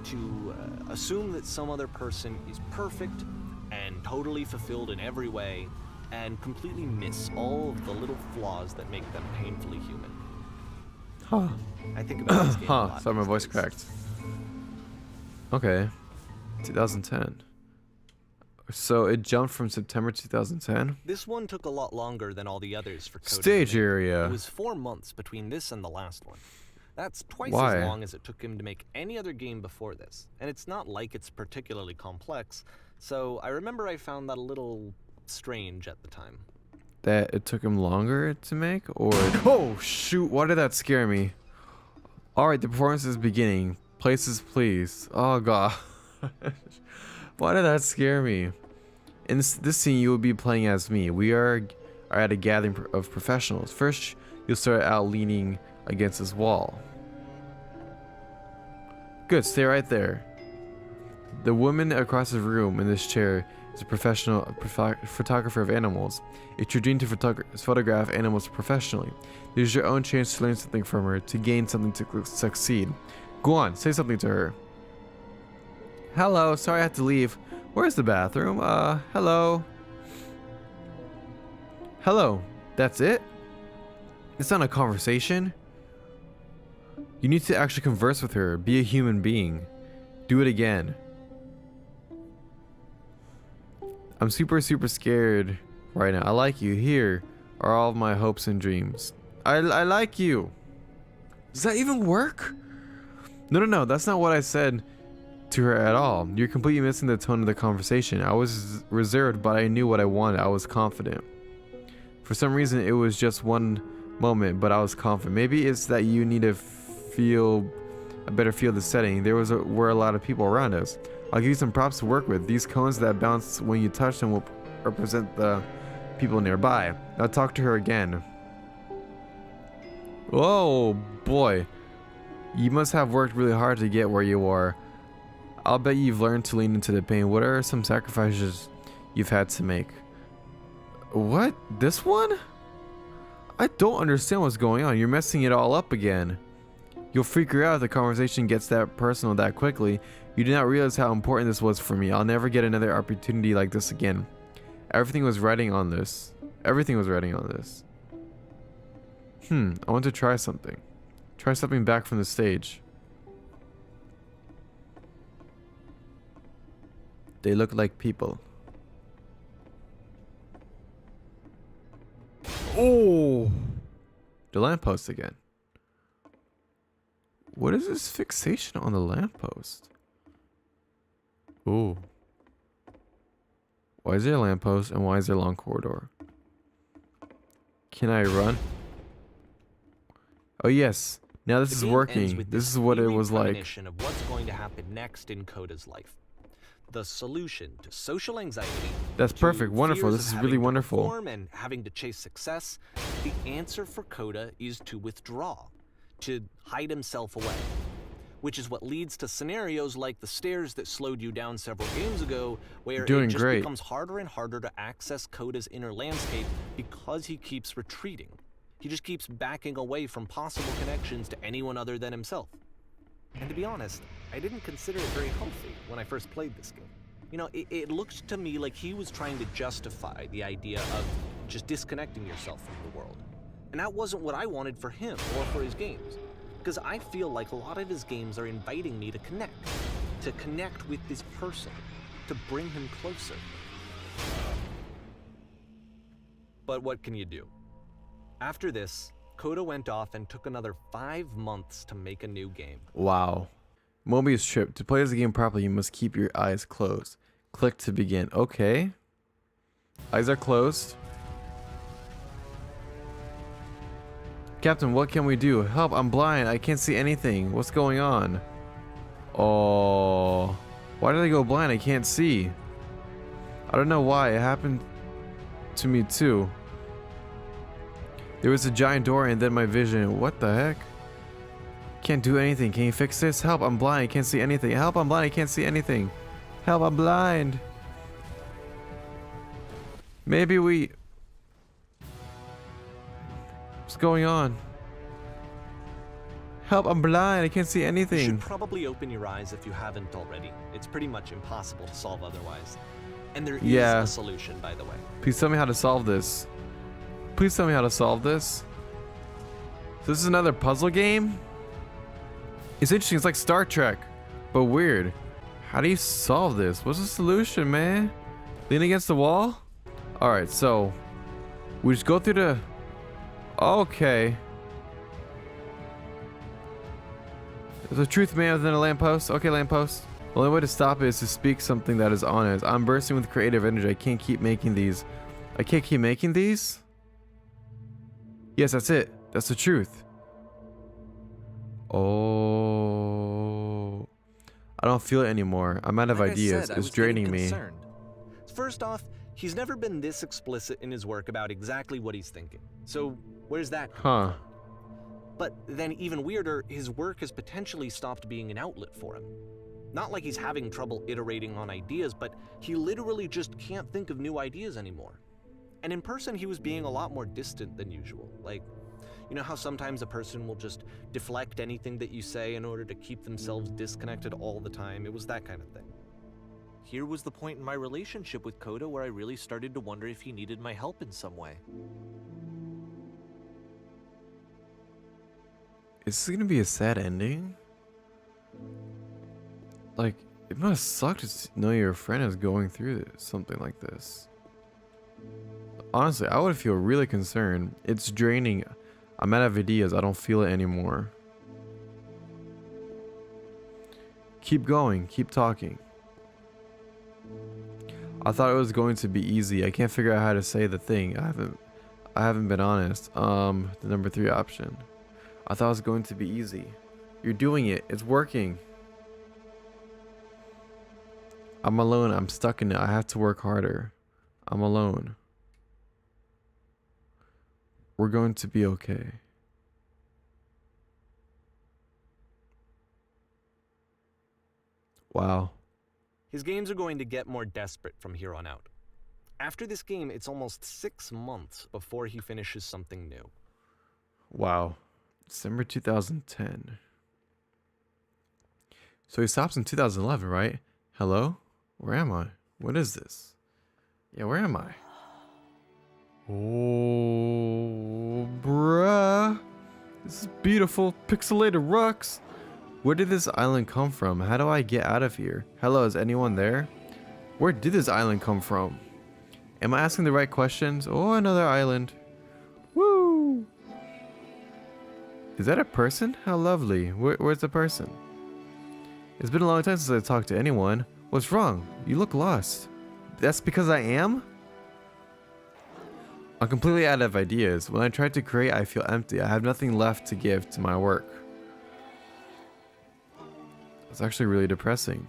To assume that some other person is perfect and totally fulfilled in every way, and completely miss all of the little flaws that make them painfully human. Huh. I think about this game a lot Sorry, my these voice days. cracked. Okay. 2010. So it jumped from September 2010. This one took a lot longer than all the others for coding. Stage to make. area. It was 4 months between this and the last one. That's twice Why? as long as it took him to make any other game before this. And it's not like it's particularly complex, so I remember I found that a little strange at the time. That it took him longer to make, or oh shoot! Why did that scare me? All right, the performance is beginning. Places, please. Oh god. Why did that scare me? In this scene, you will be playing as me. We are at a gathering of professionals. First, you'll start out leaning against this wall. Good, stay right there. The woman across the room in this chair is a professional photographer of animals. It's your dream to photograph animals professionally. There's your own chance to learn something from her, to gain something, to succeed. Go on, say something to her. Hello, sorry I had to leave. Where's the bathroom? Hello. Hello, that's it? It's not a conversation. You need to actually converse with her. Be a human being. Do it again. I'm super scared right now. I like you. Here are all of my hopes and dreams. I like you. Does that even work? No. That's not what I said to her at all. You're completely missing the tone of the conversation. I was reserved, but I knew what I wanted. I was confident. For some reason, it was just one moment, but I was confident. Maybe it's that you need to better feel the setting. Were a lot of people around us. I'll give you some props to work with. These cones that bounce when you touch them will represent the people nearby. I'll talk to her again. Oh boy. You must have worked really hard to get where you are. I'll bet you've learned to lean into the pain. What are some sacrifices you've had to make? What? This one? I don't understand what's going on. You're messing it all up again. You'll freak her out if the conversation gets that personal that quickly. You do not realize how important this was for me. I'll never get another opportunity like this again. Everything was riding on this. Everything was riding on this. I want to try something. Try stepping back from the stage. They look like people. Oh! The lamppost again. What is this fixation on the lamppost? Ooh. Why is there a lamppost and why is there a long corridor? Can I run? Oh yes. Now this The is game ends working. with This is what it eerie was like. premonition of what's going to happen next in Coda's life. The solution to social anxiety. That's to perfect. Wonderful. fears This of is really having to wonderful. perform and having to chase success. The answer for Coda is to withdraw, to hide himself away. Which is what leads to scenarios like the stairs that slowed you down several games ago, where Doing it just great. becomes harder and harder to access Coda's inner landscape because he keeps retreating. He just keeps backing away from possible connections to anyone other than himself. And to be honest, I didn't consider it very healthy when I first played this game. You know, it looked to me like he was trying to justify the idea of just disconnecting yourself from the world. And that wasn't what I wanted for him or for his games. Because I feel like a lot of his games are inviting me to connect with this person, to bring him closer. But what can you do? After this, Coda went off and took another 5 months to make a new game. Wow. Mobius Trip. To play this game properly, you must keep your eyes closed. Click to begin. Okay. Eyes are closed. Captain, what can we do? Help, I'm blind. I can't see anything. What's going on? Oh. Why did I go blind? I can't see. I don't know why. It happened to me too. There was a giant door and then my vision. What the heck? Can't do anything. Can you fix this? Help, I'm blind. I can't see anything. Help, I'm blind. I can't see anything. Help, I'm blind. Maybe we... What's going on? Help, I'm blind. I can't see You anything. should probably open your eyes if you haven't already. It's pretty much impossible to solve otherwise. And there is Yeah. a solution, by the way. Please tell me how to solve this. Please tell me how to solve this. So this is another puzzle game? It's interesting. It's like Star Trek, but weird. How do you solve this? What's the solution, man? Lean against the wall? Alright, so we just go through the... Okay. There's a truth man within a lamppost. Okay, lamppost. The only way to stop it is to speak something that is honest. I'm bursting with creative energy. I can't keep making these. I can't keep making these? Yes, that's it. That's the truth. Oh. I don't feel it anymore. I'm out of Like I ideas. said, I It's was getting draining me. concerned. First off, he's never been this explicit in his work about exactly what he's thinking. So where's that come Huh. from? But then even weirder, his work has potentially stopped being an outlet for him. Not like he's having trouble iterating on ideas, but he literally just can't think of new ideas anymore. And in person, he was being a lot more distant than usual. Like, you know how sometimes a person will just deflect anything that you say in order to keep themselves disconnected all the time? It was that kind of thing. Here was the point in my relationship with Coda where I really started to wonder if he needed my help in some way. Is this gonna be a sad ending? Like, it must suck to know your friend is going through something like this. Honestly, I would feel really concerned. It's draining. I'm out of ideas. I don't feel it anymore. Keep going. Keep talking. I thought it was going to be easy. I can't figure out how to say the thing. I haven't been honest. The number 3 option. I thought it was going to be easy. You're doing it. It's working. I'm alone. I'm stuck in it. I have to work harder. I'm alone. We're going to be okay. Wow. His games are going to get more desperate from here on out. After this game, it's almost 6 months before he finishes something new. Wow. December 2010. So he stops in 2011, right? Hello? Where am I? What is this? Yeah, where am I? Oh, bruh. This is beautiful pixelated rocks. Where did this island come from? How do I get out of here? Hello, is anyone there? Where did this island come from? Am I asking the right questions? Oh, another island. Woo! Is that a person? How lovely. Where's the person? It's been a long time since I talked to anyone. What's wrong? You look lost. That's because I am? I'm completely out of ideas. When I try to create, I feel empty. I have nothing left to give to my work. It's actually really depressing.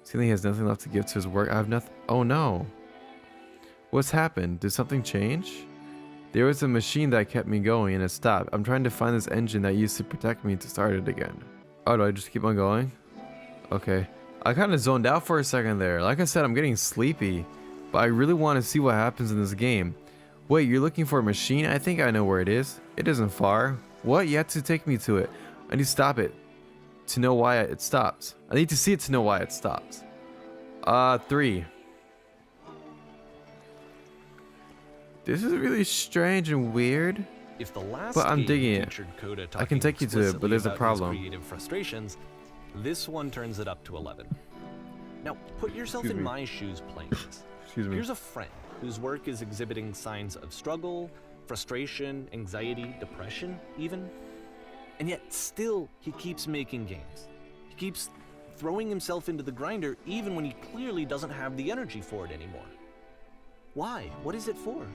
Seeing he has nothing left to give to his work, I have nothing. Oh no. What's happened? Did something change? There was a machine that kept me going and it stopped. I'm trying to find this engine that used to protect me to start it again. Oh, do I just keep on going? Okay. I kind of zoned out for a second there. Like I said, I'm getting sleepy. But I really want to see what happens in this game. Wait, you're looking for a machine? I think I know where it is. It isn't far. What? You have to take me to it. I need to stop it to know why it stops. I need to see it to know why it stops. 3. This is really strange and weird. If the last But I'm game digging it. featured Coda I can talking take you to it, but explicitly there's a about his problem. creative frustrations, this one turns it up to 11. Now, put yourself Excuse in me. my shoes playing this. Excuse me. Here's a friend whose work is exhibiting signs of struggle, frustration, anxiety, depression, even. And yet, still, he keeps making games. He keeps throwing himself into the grinder even when he clearly doesn't have the energy for it anymore. Why? What is it for?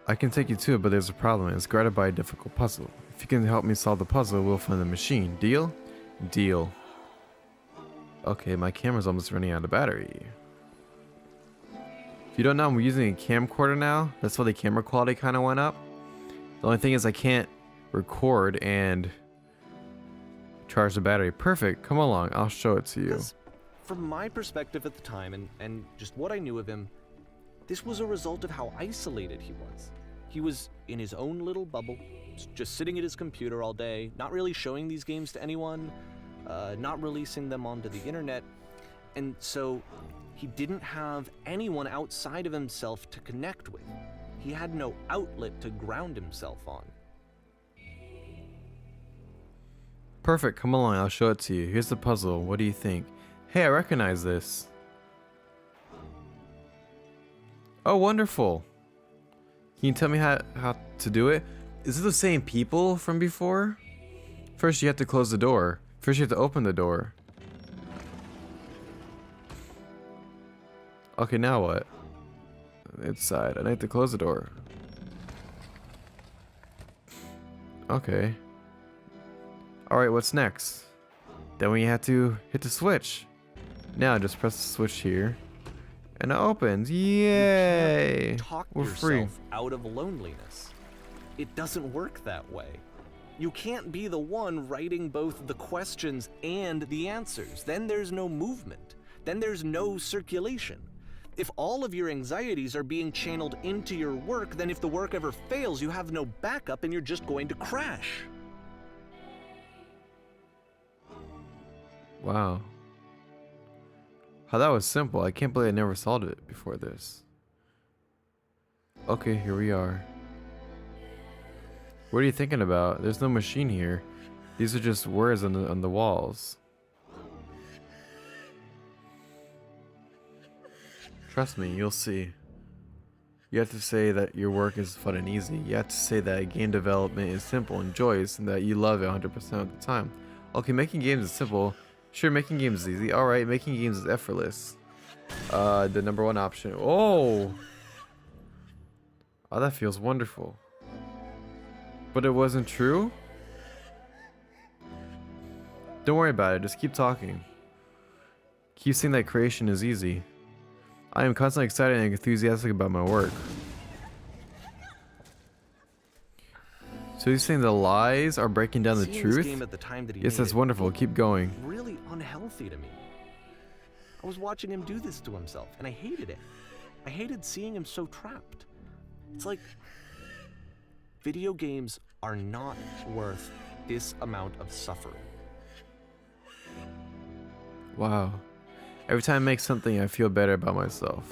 I can take you to it, but there's a problem. It's guarded by a difficult puzzle. If you can help me solve the puzzle, we'll find the machine. Deal? Deal. Okay, my camera's almost running out of battery. If you don't know, I'm using a camcorder now. That's why the camera quality kind of went up. The only thing is I can't record and charge the battery. Perfect. Come along. I'll show it to you. Because from my perspective at the time and just what I knew of him, this was a result of how isolated he was. He was in his own little bubble, just sitting at his computer all day, not really showing these games to anyone, not releasing them onto the internet, and so he didn't have anyone outside of himself to connect with. He had no outlet to ground himself on. Perfect. Come along. I'll show it to you. Here's the puzzle. What do you think? Hey, I recognize this. Oh, wonderful. Can you tell me how to do it? Is it the same people from before? First, you have to close the door. First, you have to open the door. Okay, now what? Inside. I need to close the door. Okay. Alright, what's next? Then we have to hit the switch. Now, just press the switch here. And it opens. Yay! Talk We're yourself free. out of loneliness. It doesn't work that way. You can't be the one writing both the questions and the answers. Then there's no movement. Then there's no circulation. If all of your anxieties are being channeled into your work, then if the work ever fails, you have no backup and you're just going to crash. Wow. How that was simple. I can't believe I never solved it before this. Okay, here we are. What are you thinking about? There's no machine here. These are just words on the walls. Trust me, you'll see. You have to say that your work is fun and easy. You have to say that game development is simple and joyous and that you love it 100% of the time. Okay, making games is simple. Sure, making games is easy. Alright, making games is effortless. The number one option. Oh! Oh, that feels wonderful. But it wasn't true? Don't worry about it, just keep talking. Keep saying that creation is easy. I am constantly excited and enthusiastic about my work. So you're saying the lies are breaking down the Seeing this truth? game at the time that he Yes, made that's it wonderful. Keep going. really unhealthy to me. I was watching him do this to himself, and I hated it. I hated seeing him so trapped. It's like video games are not worth this amount of suffering. Wow. Every time I make something, I feel better about myself.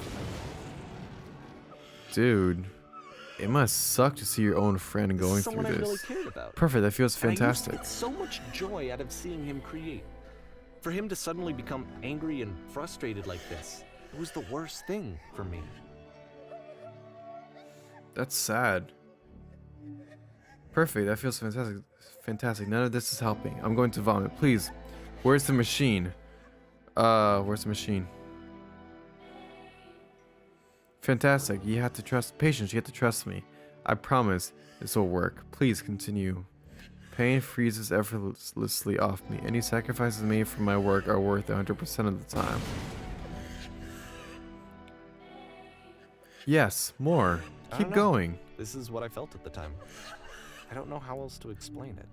Dude, it must suck to see your own friend This going is through someone I really this. cared about. Perfect, that feels And I used to fantastic. get so much joy out of seeing him create. For him to suddenly become angry and frustrated like this, it was the worst thing for me. That's sad. Perfect, that feels fantastic. Fantastic. None of this is helping. I'm going to vomit. Please. Where's the machine? Where's the machine? Fantastic. You have to trust patience. You have to trust me. I promise this will work. Please continue. Pain freezes effortlessly off me. Any sacrifices made for my work are worth 100% of the time. Yes, more. I Keep don't know. going. This is what I felt at the time. I don't know how else to explain it.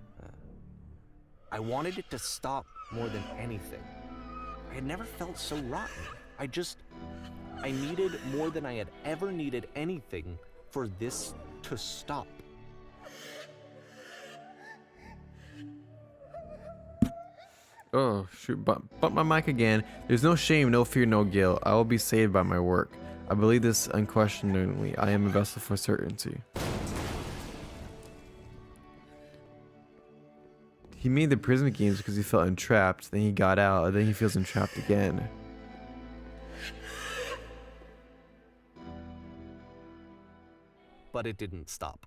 I wanted it to stop more than anything. I had never felt so rotten. I needed more than I had ever needed anything for this to stop. Oh, shoot. Bump my mic again. There's no shame, no fear, no guilt. I will be saved by my work. I believe this unquestioningly. I am a vessel for certainty. He made the prison games because he felt entrapped. Then he got out, and then he feels entrapped again. But it didn't stop.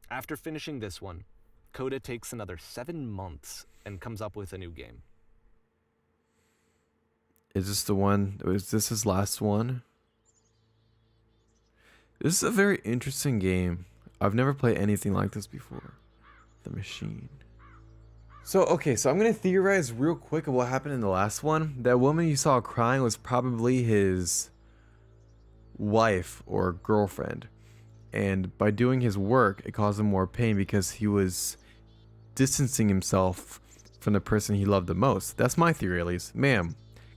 After finishing this one, Coda takes another 7 months and comes up with a new game. Is this the one? Is this his last one? This is a very interesting game. I've never played anything like this before. The Machine. So I'm gonna theorize real quick of what happened in the last one. That woman you saw crying was probably his wife or girlfriend. And by doing his work, it caused him more pain because he was distancing himself from the person he loved the most. That's my theory, at least. Ma'am,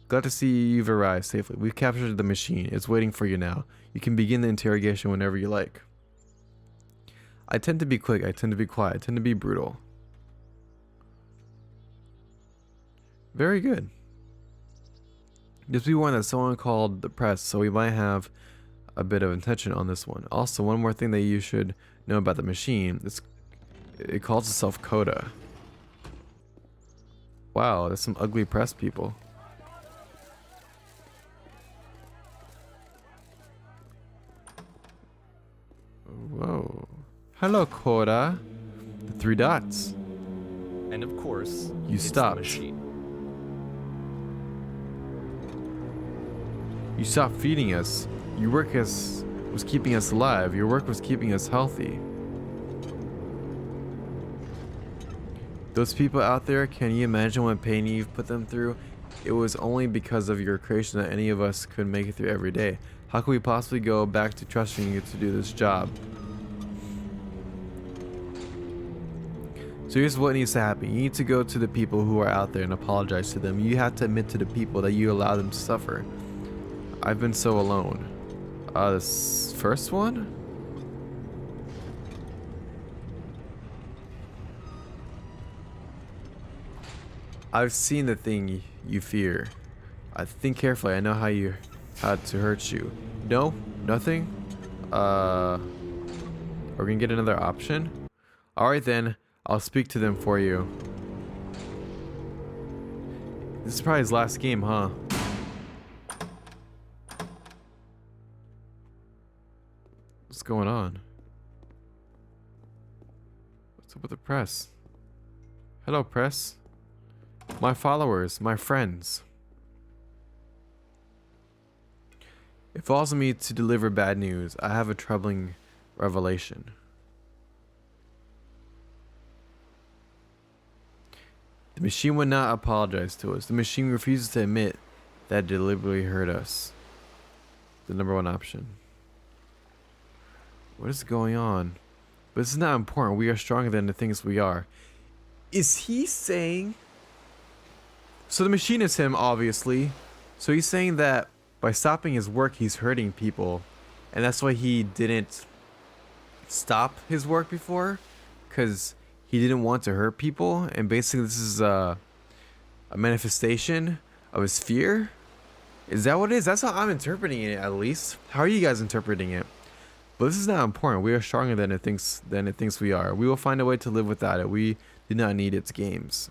glad to see you've arrived safely. We've captured the machine. It's waiting for you now. You can begin the interrogation whenever you like. I tend to be quick. I tend to be quiet. I tend to be brutal. Very good. Just be warned that someone called the press, so we might have a bit of attention on this one. Also, one more thing that you should know about the machine. It calls itself Coda. Wow, there's some ugly press people. Whoa. Hello, Coda. The 3 dots. And of course, You it's the stopped. machine. You stopped feeding us. Your work was keeping us alive. Your work was keeping us healthy. Those people out there, can you imagine what pain you've put them through? It was only because of your creation that any of us could make it through every day. How could we possibly go back to trusting you to do this job? So here's what needs to happen. You need to go to the people who are out there and apologize to them. You have to admit to the people that you allow them to suffer. I've been so alone. This first one? I've seen the thing you fear. I think carefully. I know how to hurt you. No? Nothing? We're gonna get another option? Alright then. I'll speak to them for you. This is probably his last game, huh? What's going on? What's up with the press? Hello, press. My followers, my friends. It falls on me to deliver bad news. I have a troubling revelation. The machine would not apologize to us. The machine refuses to admit that it deliberately hurt us. The number one option. What is going on? But this is not important. We are stronger than the things we are. Is he saying... So the machine is him, obviously. So he's saying that by stopping his work, he's hurting people. And that's why he didn't stop his work before. Because he didn't want to hurt people. And basically this is a manifestation of his fear. Is that what it is? That's how I'm interpreting it, at least. How are you guys interpreting it? But this is not important. We are stronger than it thinks we are. We will find a way to live without it. We do not need its games.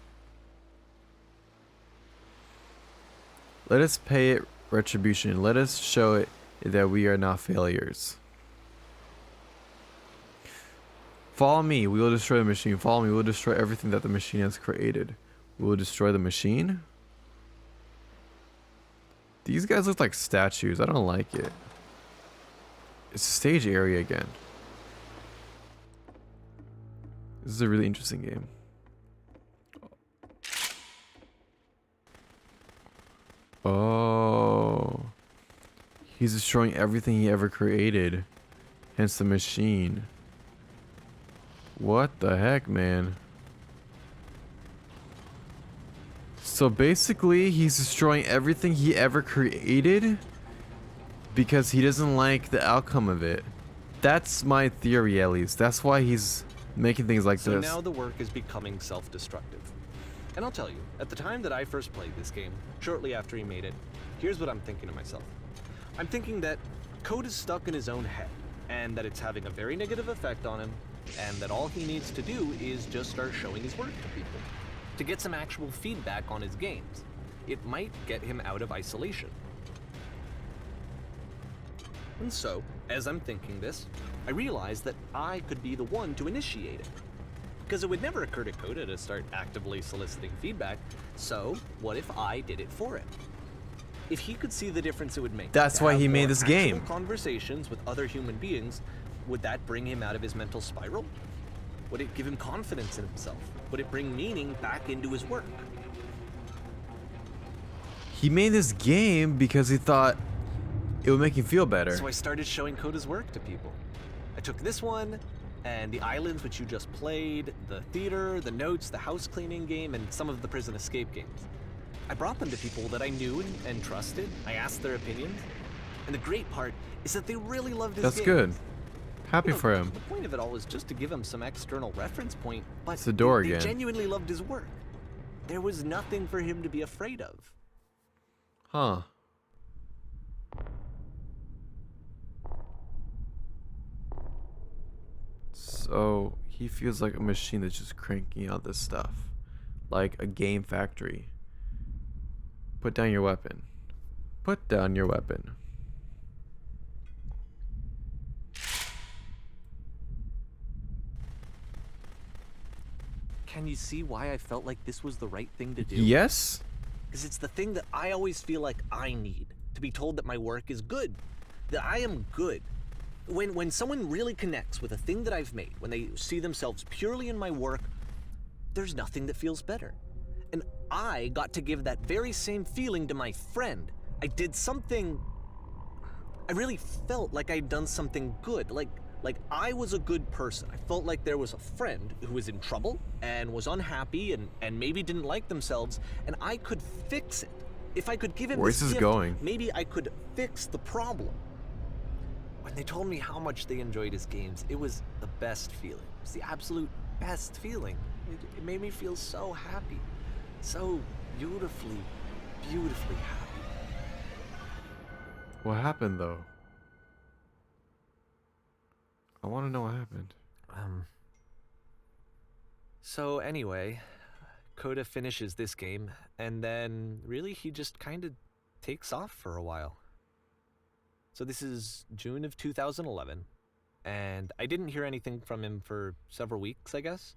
Let us pay it retribution. Let us show it that we are not failures. Follow me. We will destroy the machine. Follow me. We will destroy everything that the machine has created. We will destroy the machine. These guys look like statues. I don't like it. It's a stage area again. This is a really interesting game. Oh. He's destroying everything he ever created. Hence the machine. What the heck, man? So basically, he's destroying everything he ever created because he doesn't like the outcome of it. That's my theory, at least. That's why he's making things like So this. now the work is becoming self-destructive. And I'll tell you, at the time that I first played this game, shortly after he made it, here's what I'm thinking to myself. I'm thinking that Code is stuck in his own head, and that it's having a very negative effect on him, and that all he needs to do is just start showing his work to people, to get some actual feedback on his games. It might get him out of isolation. And so, as I'm thinking this, I realized that I could be the one to initiate it. Because it would never occur to Coda to start actively soliciting feedback, so what if I did it for him? If he could see the difference it would make. That's to why have he made more this actual game. Conversations with other human beings, would that bring him out of his mental spiral? Would it give him confidence in himself? Would it bring meaning back into his work? He made this game because he thought it would make him feel better. So I started showing Coda's work to people. I took this one, and the islands which you just played, the theater, the notes, the house cleaning game, and some of the prison escape games. I brought them to people that I knew and trusted. I asked their opinions. And the great part is that they really loved his That's games. good. Happy You know, for him. The point of it all was just to give him some external reference point, but It's the door they again. genuinely loved his work. There was nothing for him to be afraid of. Huh. So he feels like a machine that's just cranking out this stuff. Like a game factory. Put down your weapon. Put down your weapon. Can you see why I felt like this was the right thing to do? Yes? Because it's the thing that I always feel like I need, to be told that my work is good, that I am good. When someone really connects with a thing that I've made, when they see themselves purely in my work, there's nothing that feels better. And I got to give that very same feeling to my friend. I did something, I really felt like I'd done something good, like I was a good person. I felt like there was a friend who was in trouble and was unhappy and maybe didn't like themselves, and I could fix it. If I could give him Where's this this gift, going? maybe I could fix the problem. When they told me how much they enjoyed his games, it was the best feeling. It was the absolute best feeling. It made me feel so happy. So beautifully, beautifully happy. What happened though? I want to know what happened. So anyway, Coda finishes this game, and then really he just kind of takes off for a while. So this is June of 2011, and I didn't hear anything from him for several weeks, I guess.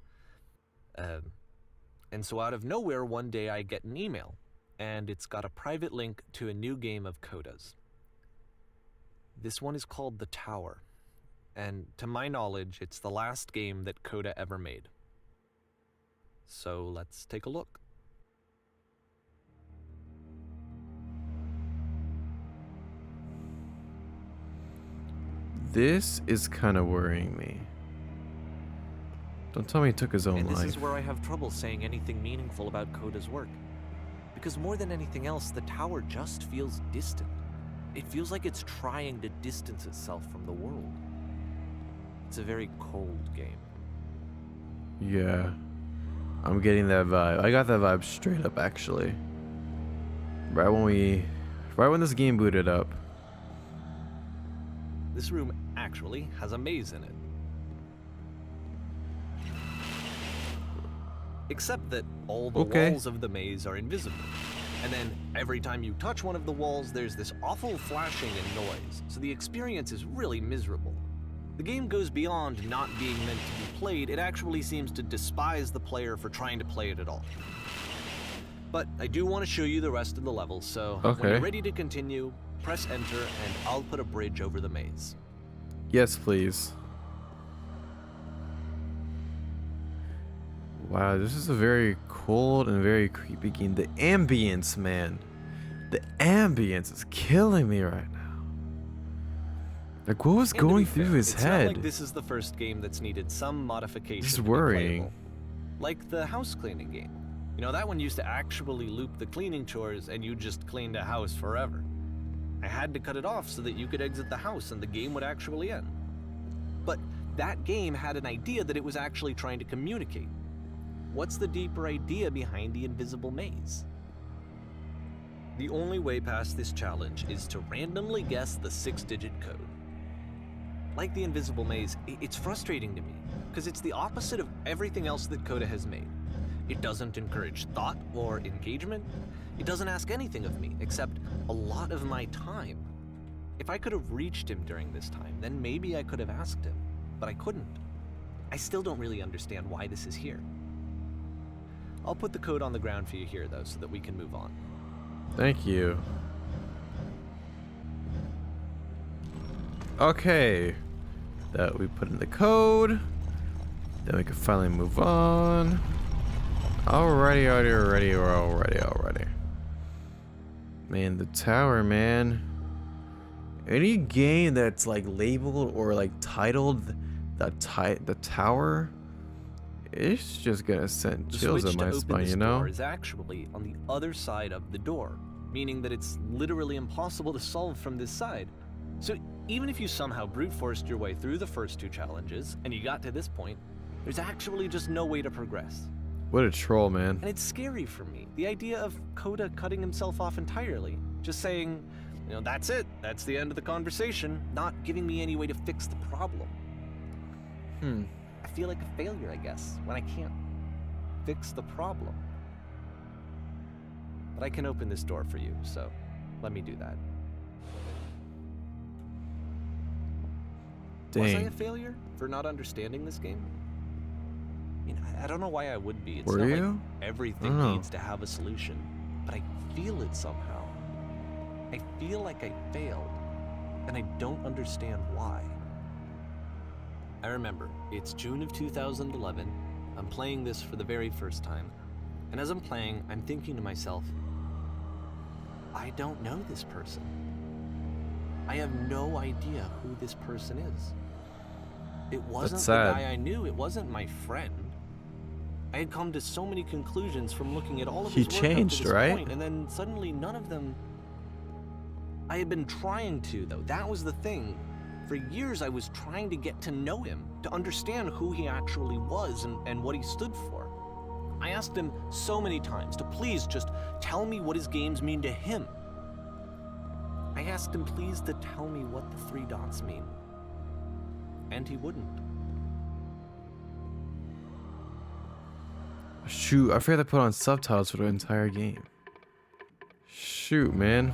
And so out of nowhere, one day I get an email, and it's got a private link to a new game of Coda's. This one is called The Tower, and to my knowledge, it's the last game that Coda ever made. So let's take a look. This is kind of worrying me. Don't tell me he took his own And this life. is where I have trouble saying anything meaningful about Coda's work. Because more than anything else, the tower just feels distant. It feels like it's trying to distance itself from the world. It's a very cold game. Yeah. I'm getting that vibe. I got that vibe straight up actually. Right when this game booted up. This room actually has a maze in it. Except that all the walls of the maze are invisible. And then every time you touch one of the walls, there's this awful flashing and noise. So the experience is really miserable. The game goes beyond not being meant to be played. It actually seems to despise the player for trying to play it at all. But I do want to show you the rest of the levels, so when you're ready to continue, press enter and I'll put a bridge over the maze. Yes, please. Wow, this is a very cold and very creepy game. The ambience, man. The ambience is killing me right now. Like, what was And to be going fair, through his it's head? not like this is the first game that's needed some modification. This is to be worrying. playable. Like the house cleaning game. You know, that one used to actually loop the cleaning chores and you just cleaned a house forever. I had to cut it off so that you could exit the house and the game would actually end. But that game had an idea that it was actually trying to communicate. What's the deeper idea behind the invisible maze? The only way past this challenge is to randomly guess the 6-digit code. Like the invisible maze, it's frustrating to me, because it's the opposite of everything else that Coda has made. It doesn't encourage thought or engagement. It doesn't ask anything of me, except a lot of my time. If I could have reached him during this time, then maybe I could have asked him, but I couldn't. I still don't really understand why this is here. I'll put the code on the ground for you here, though, so that we can move on. Thank you. Okay. That we put in the code. Then we can finally move on. Alrighty. Man, the tower, man. Any game that's like labeled or like titled the tower, it's just gonna send The chills switch in to my open spine, this you know? door is actually on the other side of the door, meaning that it's literally impossible to solve from this side. So even if you somehow brute forced your way through the first 2 challenges and you got to this point, there's actually just no way to progress. What a troll, man. And it's scary for me, the idea of Coda cutting himself off entirely, just saying, you know, that's it, that's the end of the conversation, not giving me any way to fix the problem. I feel like a failure, I guess, when I can't fix the problem. But I can open this door for you, so let me do that. Dang. Was I a failure for not understanding this game? I mean, I don't know why I would be. It's Were not you? like everything know. needs to have a solution, but I feel it somehow. I feel like I failed, and I don't understand why. I remember, it's June of 2011. I'm playing this for the very first time, and as I'm playing, I'm thinking to myself, I don't know this person. I have no idea who this person is. It wasn't the sad. guy I knew, it wasn't my friend. I had come to so many conclusions from looking at all of He his work up to changed, this right? point, and then suddenly none of them... I had been trying to, though. That was the thing. For years, I was trying to get to know him, to understand who he actually was and what he stood for. I asked him so many times to please just tell me what his games mean to him. I asked him please to tell me what the 3 dots mean. And he wouldn't. Shoot, I forgot to put on subtitles for the entire game. Shoot, man.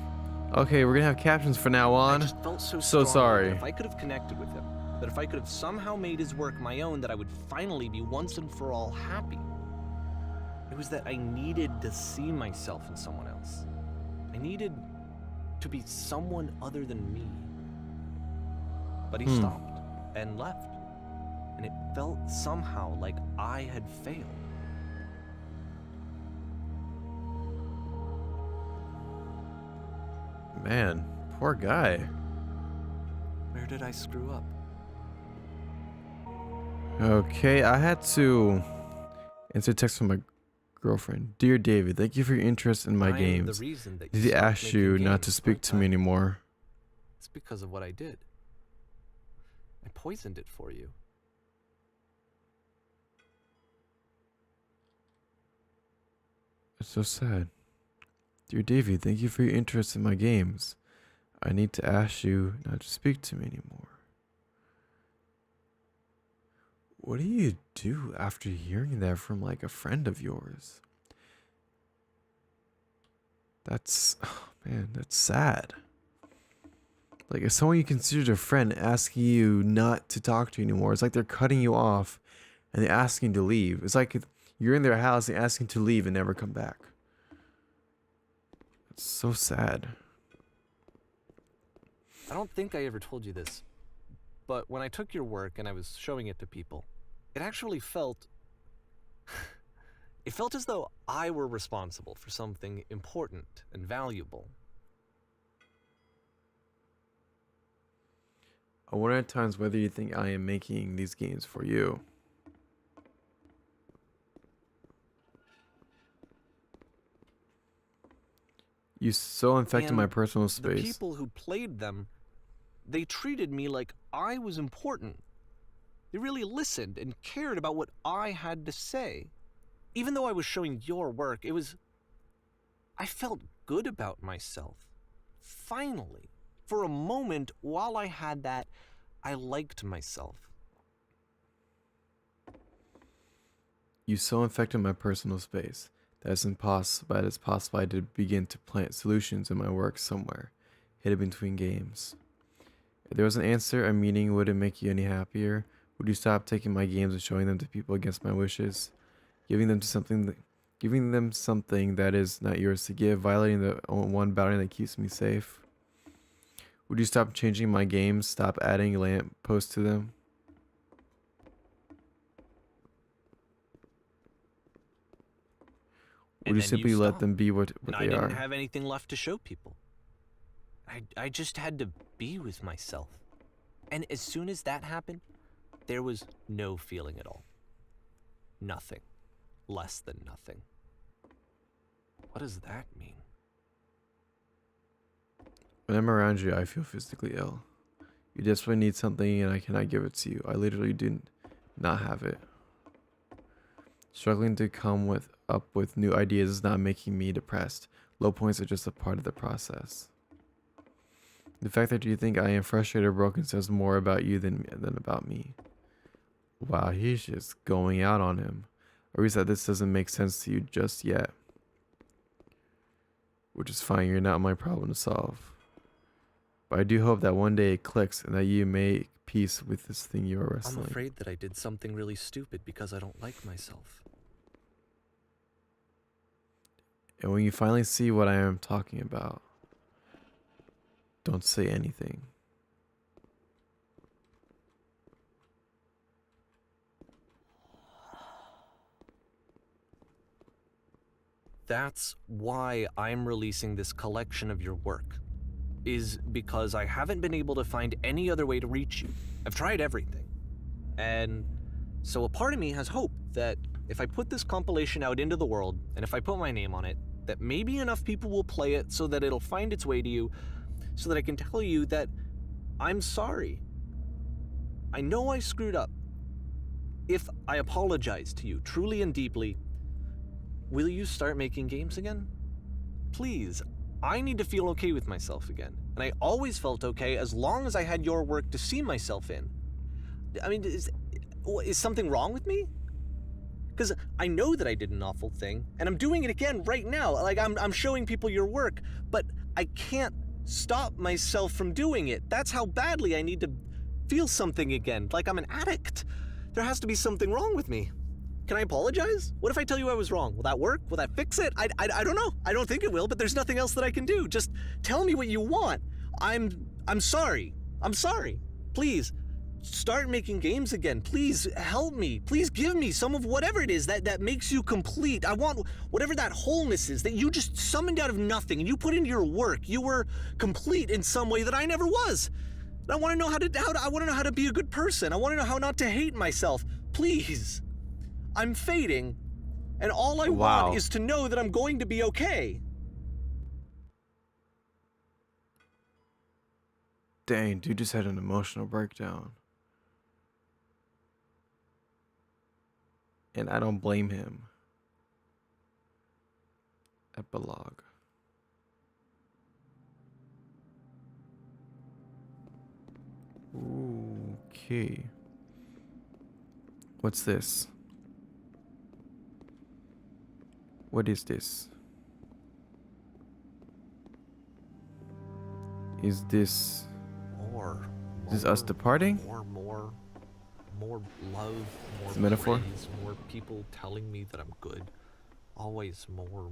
Okay, we're gonna have captions from now I on. just felt so So strongly sorry. that if I could have connected with him, that if I could have somehow made his work my own, that I would finally be once and for all happy. It was that I needed to see myself in someone else. I needed to be someone other than me. But he stopped and left. And it felt somehow like I had failed. Man, poor guy. Where did I screw up? Okay, I had to answer a text from my girlfriend. Dear David, thank you for your interest in my I am the games. reason that Did he stopped ask making you not games, to speak aren't to me I? anymore? It's because of what I did. I poisoned it for you. It's so sad. Dear David, thank you for your interest in my games. I need to ask you not to speak to me anymore. What do you do after hearing that from like a friend of yours? That's, oh man, that's sad. Like if someone you considered a friend asking you not to talk to you anymore, it's like they're cutting you off and they're asking to leave. It's like you're in their house and asking to leave and never come back. It's so sad. I don't think I ever told you this, But when I took your work and I was showing it to people, it actually felt... it felt as though I were responsible for something important and valuable. I wonder at times whether you think I am making these games for you. You so infected my And personal the space. people who played them, they treated me like I was important. They really listened and cared about what I had to say. Even though I was showing your work, I felt good about myself. Finally. For a moment, while I had that, I liked myself. You so infected my personal space that it's impossible, but it's possible I did begin to plant solutions in my work somewhere, hidden between games. If there was an answer, a meaning, would it make you any happier? Would you stop taking my games and showing them to people against my wishes, giving them something that is not yours to give, violating the one boundary that keeps me safe? Would you stop changing my games, stop adding lamp posts to them? Would you then simply let stopped. them be what And they I didn't are? have anything left to show people. I just had to be with myself. And as soon as that happened, there was no feeling at all. Nothing. Less than nothing. What does that mean? When I'm around you, I feel physically ill. You desperately need something and I cannot give it to you. I literally do not have it. Struggling to come up with new ideas is not making me depressed. Low points are just a part of the process. The fact that you think I am frustrated or broken says more about you than about me. Wow, he's just going out on him. Or is that this doesn't make sense to you just yet. Which is fine, you're not my problem to solve. But I do hope that one day it clicks and that you make peace with this thing you are wrestling. I'm afraid that I did something really stupid because I don't like myself. And when you finally see what I am talking about, don't say anything. That's why I'm releasing this collection of your work, is because I haven't been able to find any other way to reach you. I've tried everything. And so a part of me has hope that if I put this compilation out into the world, and if I put my name on it, that maybe enough people will play it so that it'll find its way to you, so that I can tell you that I'm sorry. I know I screwed up. If I apologize to you truly and deeply, will you start making games again? Please, I need to feel okay with myself again. And I always felt okay as long as I had your work to see myself in. I mean, is something wrong with me? Because I know that I did an awful thing, and I'm doing it again right now. Like, I'm showing people your work, but I can't stop myself from doing it. That's how badly I need to feel something again, like I'm an addict. There has to be something wrong with me. Can I apologize? What if I tell you I was wrong? Will that work? Will that fix it? I don't know. I don't think it will, but there's nothing else that I can do. Just tell me what you want. I'm sorry. I'm sorry. Please, start making games again. Please help me. Please give me some of whatever it is that makes you complete. I want whatever that wholeness is that you just summoned out of nothing and you put into your work. You were complete in some way that I never was. I want to know how to be a good person. I want to know how not to hate myself. Please. I'm fading, and all I want is to know that I'm going to be okay. Dang, dude just had an emotional breakdown. And I don't blame him. Epilogue. Okay. What's this? What is this? Is this us departing? More love, more It's a metaphor? praise, more people telling me that I'm good. Always more.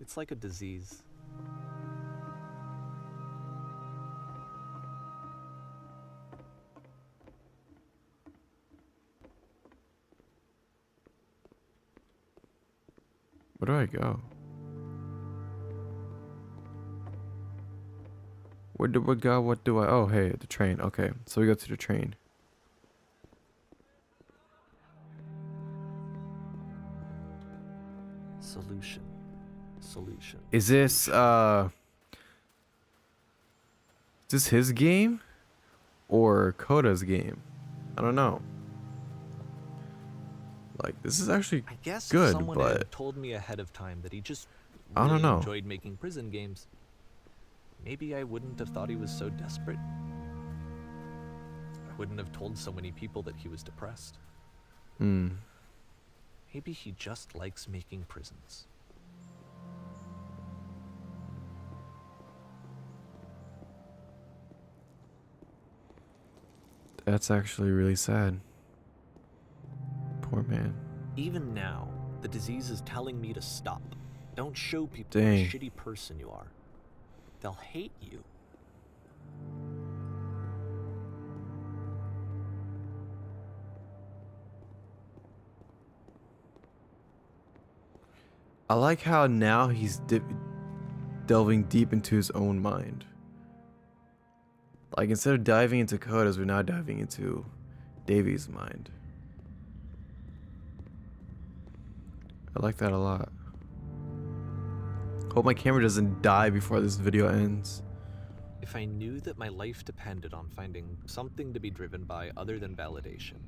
It's like a disease. do I go? Where do we go? What do I... Oh, hey, the train. Okay, so we go to the train. Solution. Is this his game? Or Koda's game? I don't know. Like, this is actually I guess good, if someone but... had told me ahead of time that he just I don't really know. enjoyed making prison games, maybe I wouldn't have thought he was so desperate. I wouldn't have told so many people that he was depressed. Maybe he just likes making prisons. That's actually really sad. Poor man. Even now, the disease is telling me to stop. Don't show people Dang. what a shitty person you are. They'll hate you. I like how now he's delving deep into his own mind. Like, instead of diving into Koda's, we're now diving into Davy's mind. I like that a lot. Hope my camera doesn't die before this video ends. If I knew that my life depended on finding something to be driven by other than validation,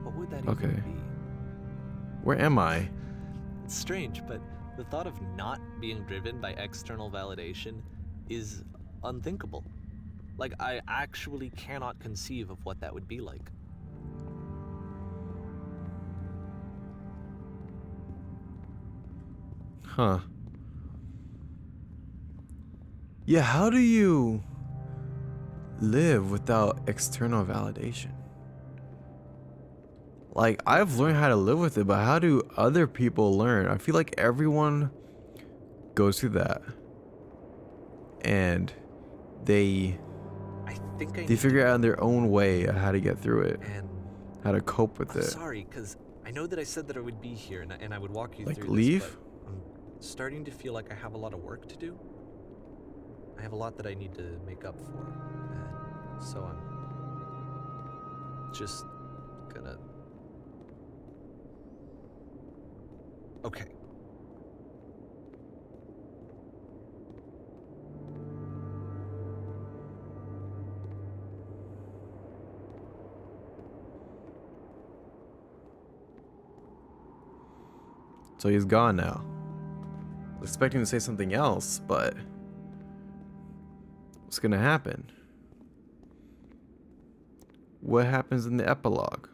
what would that Okay. even be? Where am I? It's strange, but the thought of not being driven by external validation is unthinkable. Like, I actually cannot conceive of what that would be like. Huh. Yeah, how do you live without external validation? Like, I've learned how to live with it, but how do other people learn? I feel like everyone goes through that. And they I think I they need figure to out in their own way how to get through it, and how to cope with I'm it. sorry, because I know that I said that I would be here and I would walk you Like, through leave? this, but I'm starting to feel like I have a lot of work to do. I have a lot that I need to make up for, and so I'm just gonna... Okay. So he's gone now. I was expecting to say something else, but what's gonna happen? What happens in the epilogue?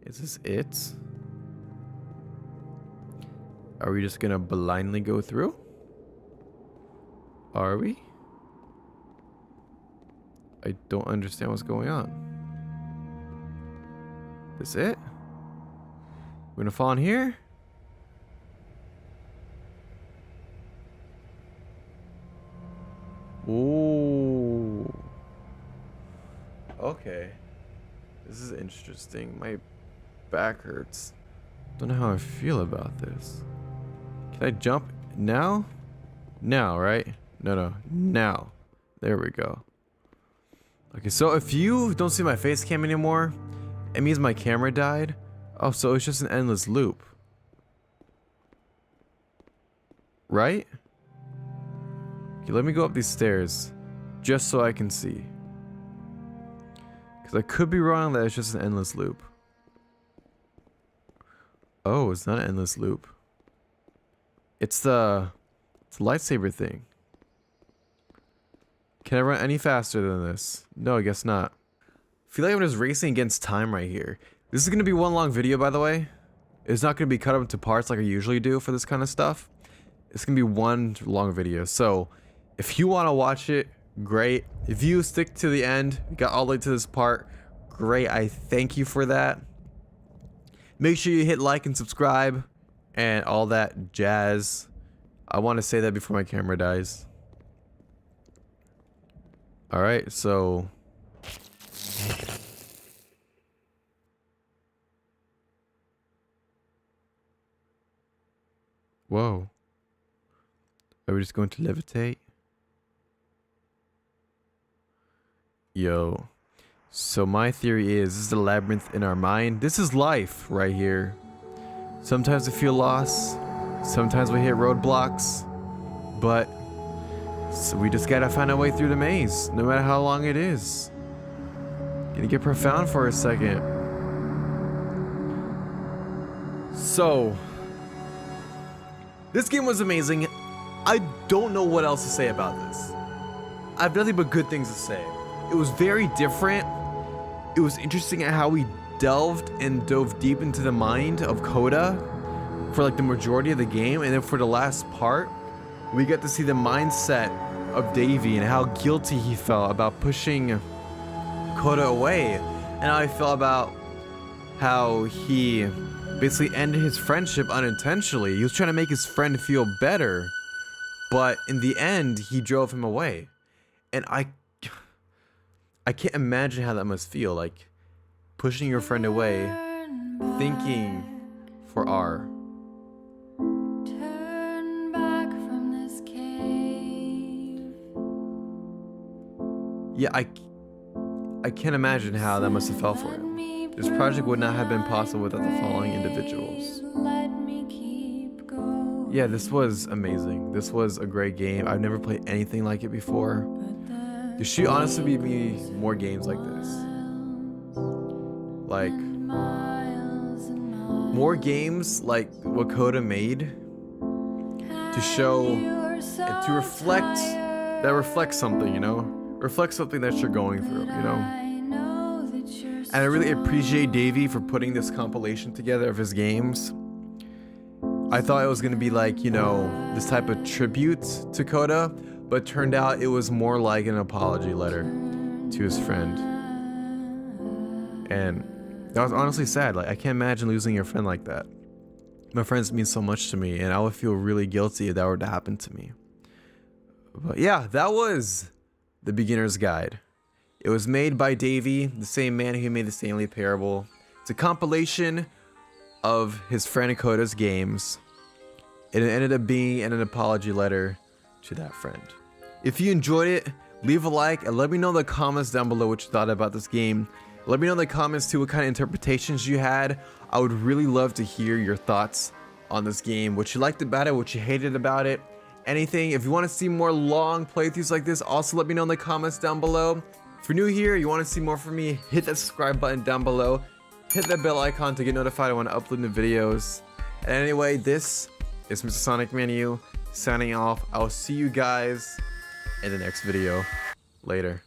Is this it? Are we just gonna blindly go through? Are we? I don't understand what's going on. This it? We're gonna fall in here? Ooh. Okay. This is interesting. My back hurts. Don't know how I feel about this. Can I jump now? Now, right? No. Now. There we go. Okay, so if you don't see my face cam anymore, it means my camera died. Oh, so it's just an endless loop. Right? Okay, let me go up these stairs just so I can see. Because I could be wrong that it's just an endless loop. Oh, it's not an endless loop. It's a lightsaber thing. Can I run any faster than this? No, I guess not. I feel like I'm just racing against time right here. This is going to be one long video, by the way. It's not going to be cut up into parts like I usually do for this kind of stuff. It's going to be one long video. So if you want to watch it, great. If you stick to the end, you got all the way to this part, great. I thank you for that. Make sure you hit like and subscribe and all that jazz. I want to say that before my camera dies. All right, so Whoa. Are we just going to levitate? Yo. So my theory is, this is a labyrinth in our mind. This is life right here. Sometimes we feel lost. Sometimes we hit roadblocks. But so we just gotta find our way through the maze, no matter how long it is. Gonna get profound for a second. So, this game was amazing. I don't know what else to say about this. I have nothing but good things to say. It was very different. It was interesting at how we delved and dove deep into the mind of Coda for like the majority of the game, and then for the last part, we get to see the mindset of Davy and how guilty he felt about pushing Coda away, and how he felt about how he basically ended his friendship unintentionally. He was trying to make his friend feel better, but in the end, he drove him away. And I can't imagine how that must feel, like pushing your friend away, thinking for R. Turn back from this cave. Yeah, I can't imagine how that must have felt for him. This project would not have been possible without the following individuals. Let me keep going. Yeah, this was amazing. This was a great game. I've never played anything like it before. There should honestly be more games like this. Like, Miles and miles. more games like what Coda made to show and to reflect, that reflects something, you know? Reflects something that you're going through, you know? I know that you're And I really appreciate Davey for putting this compilation together of his games. I thought it was gonna be like, you know, this type of tribute to Coda, but turned out it was more like an apology letter to his friend. And that was honestly sad. Like, I can't imagine losing your friend like that. My friends mean so much to me, and I would feel really guilty if that were to happen to me. But yeah, that was The Beginner's Guide. It was made by Davey, the same man who made the Stanley Parable. It's a compilation of his friend Coda's games. And it ended up being an apology letter to that friend. If you enjoyed it, leave a like and let me know in the comments down below what you thought about this game. Let me know in the comments too what kind of interpretations you had. I would really love to hear your thoughts on this game, what you liked about it, what you hated about it, anything. If you want to see more long playthroughs like this, also let me know in the comments down below. If you're new here, you want to see more from me, hit that subscribe button down below. Hit that bell icon to get notified when I upload new videos. And anyway, this is Mr. Sonic Manu signing off. I will see you guys in the next video. Later.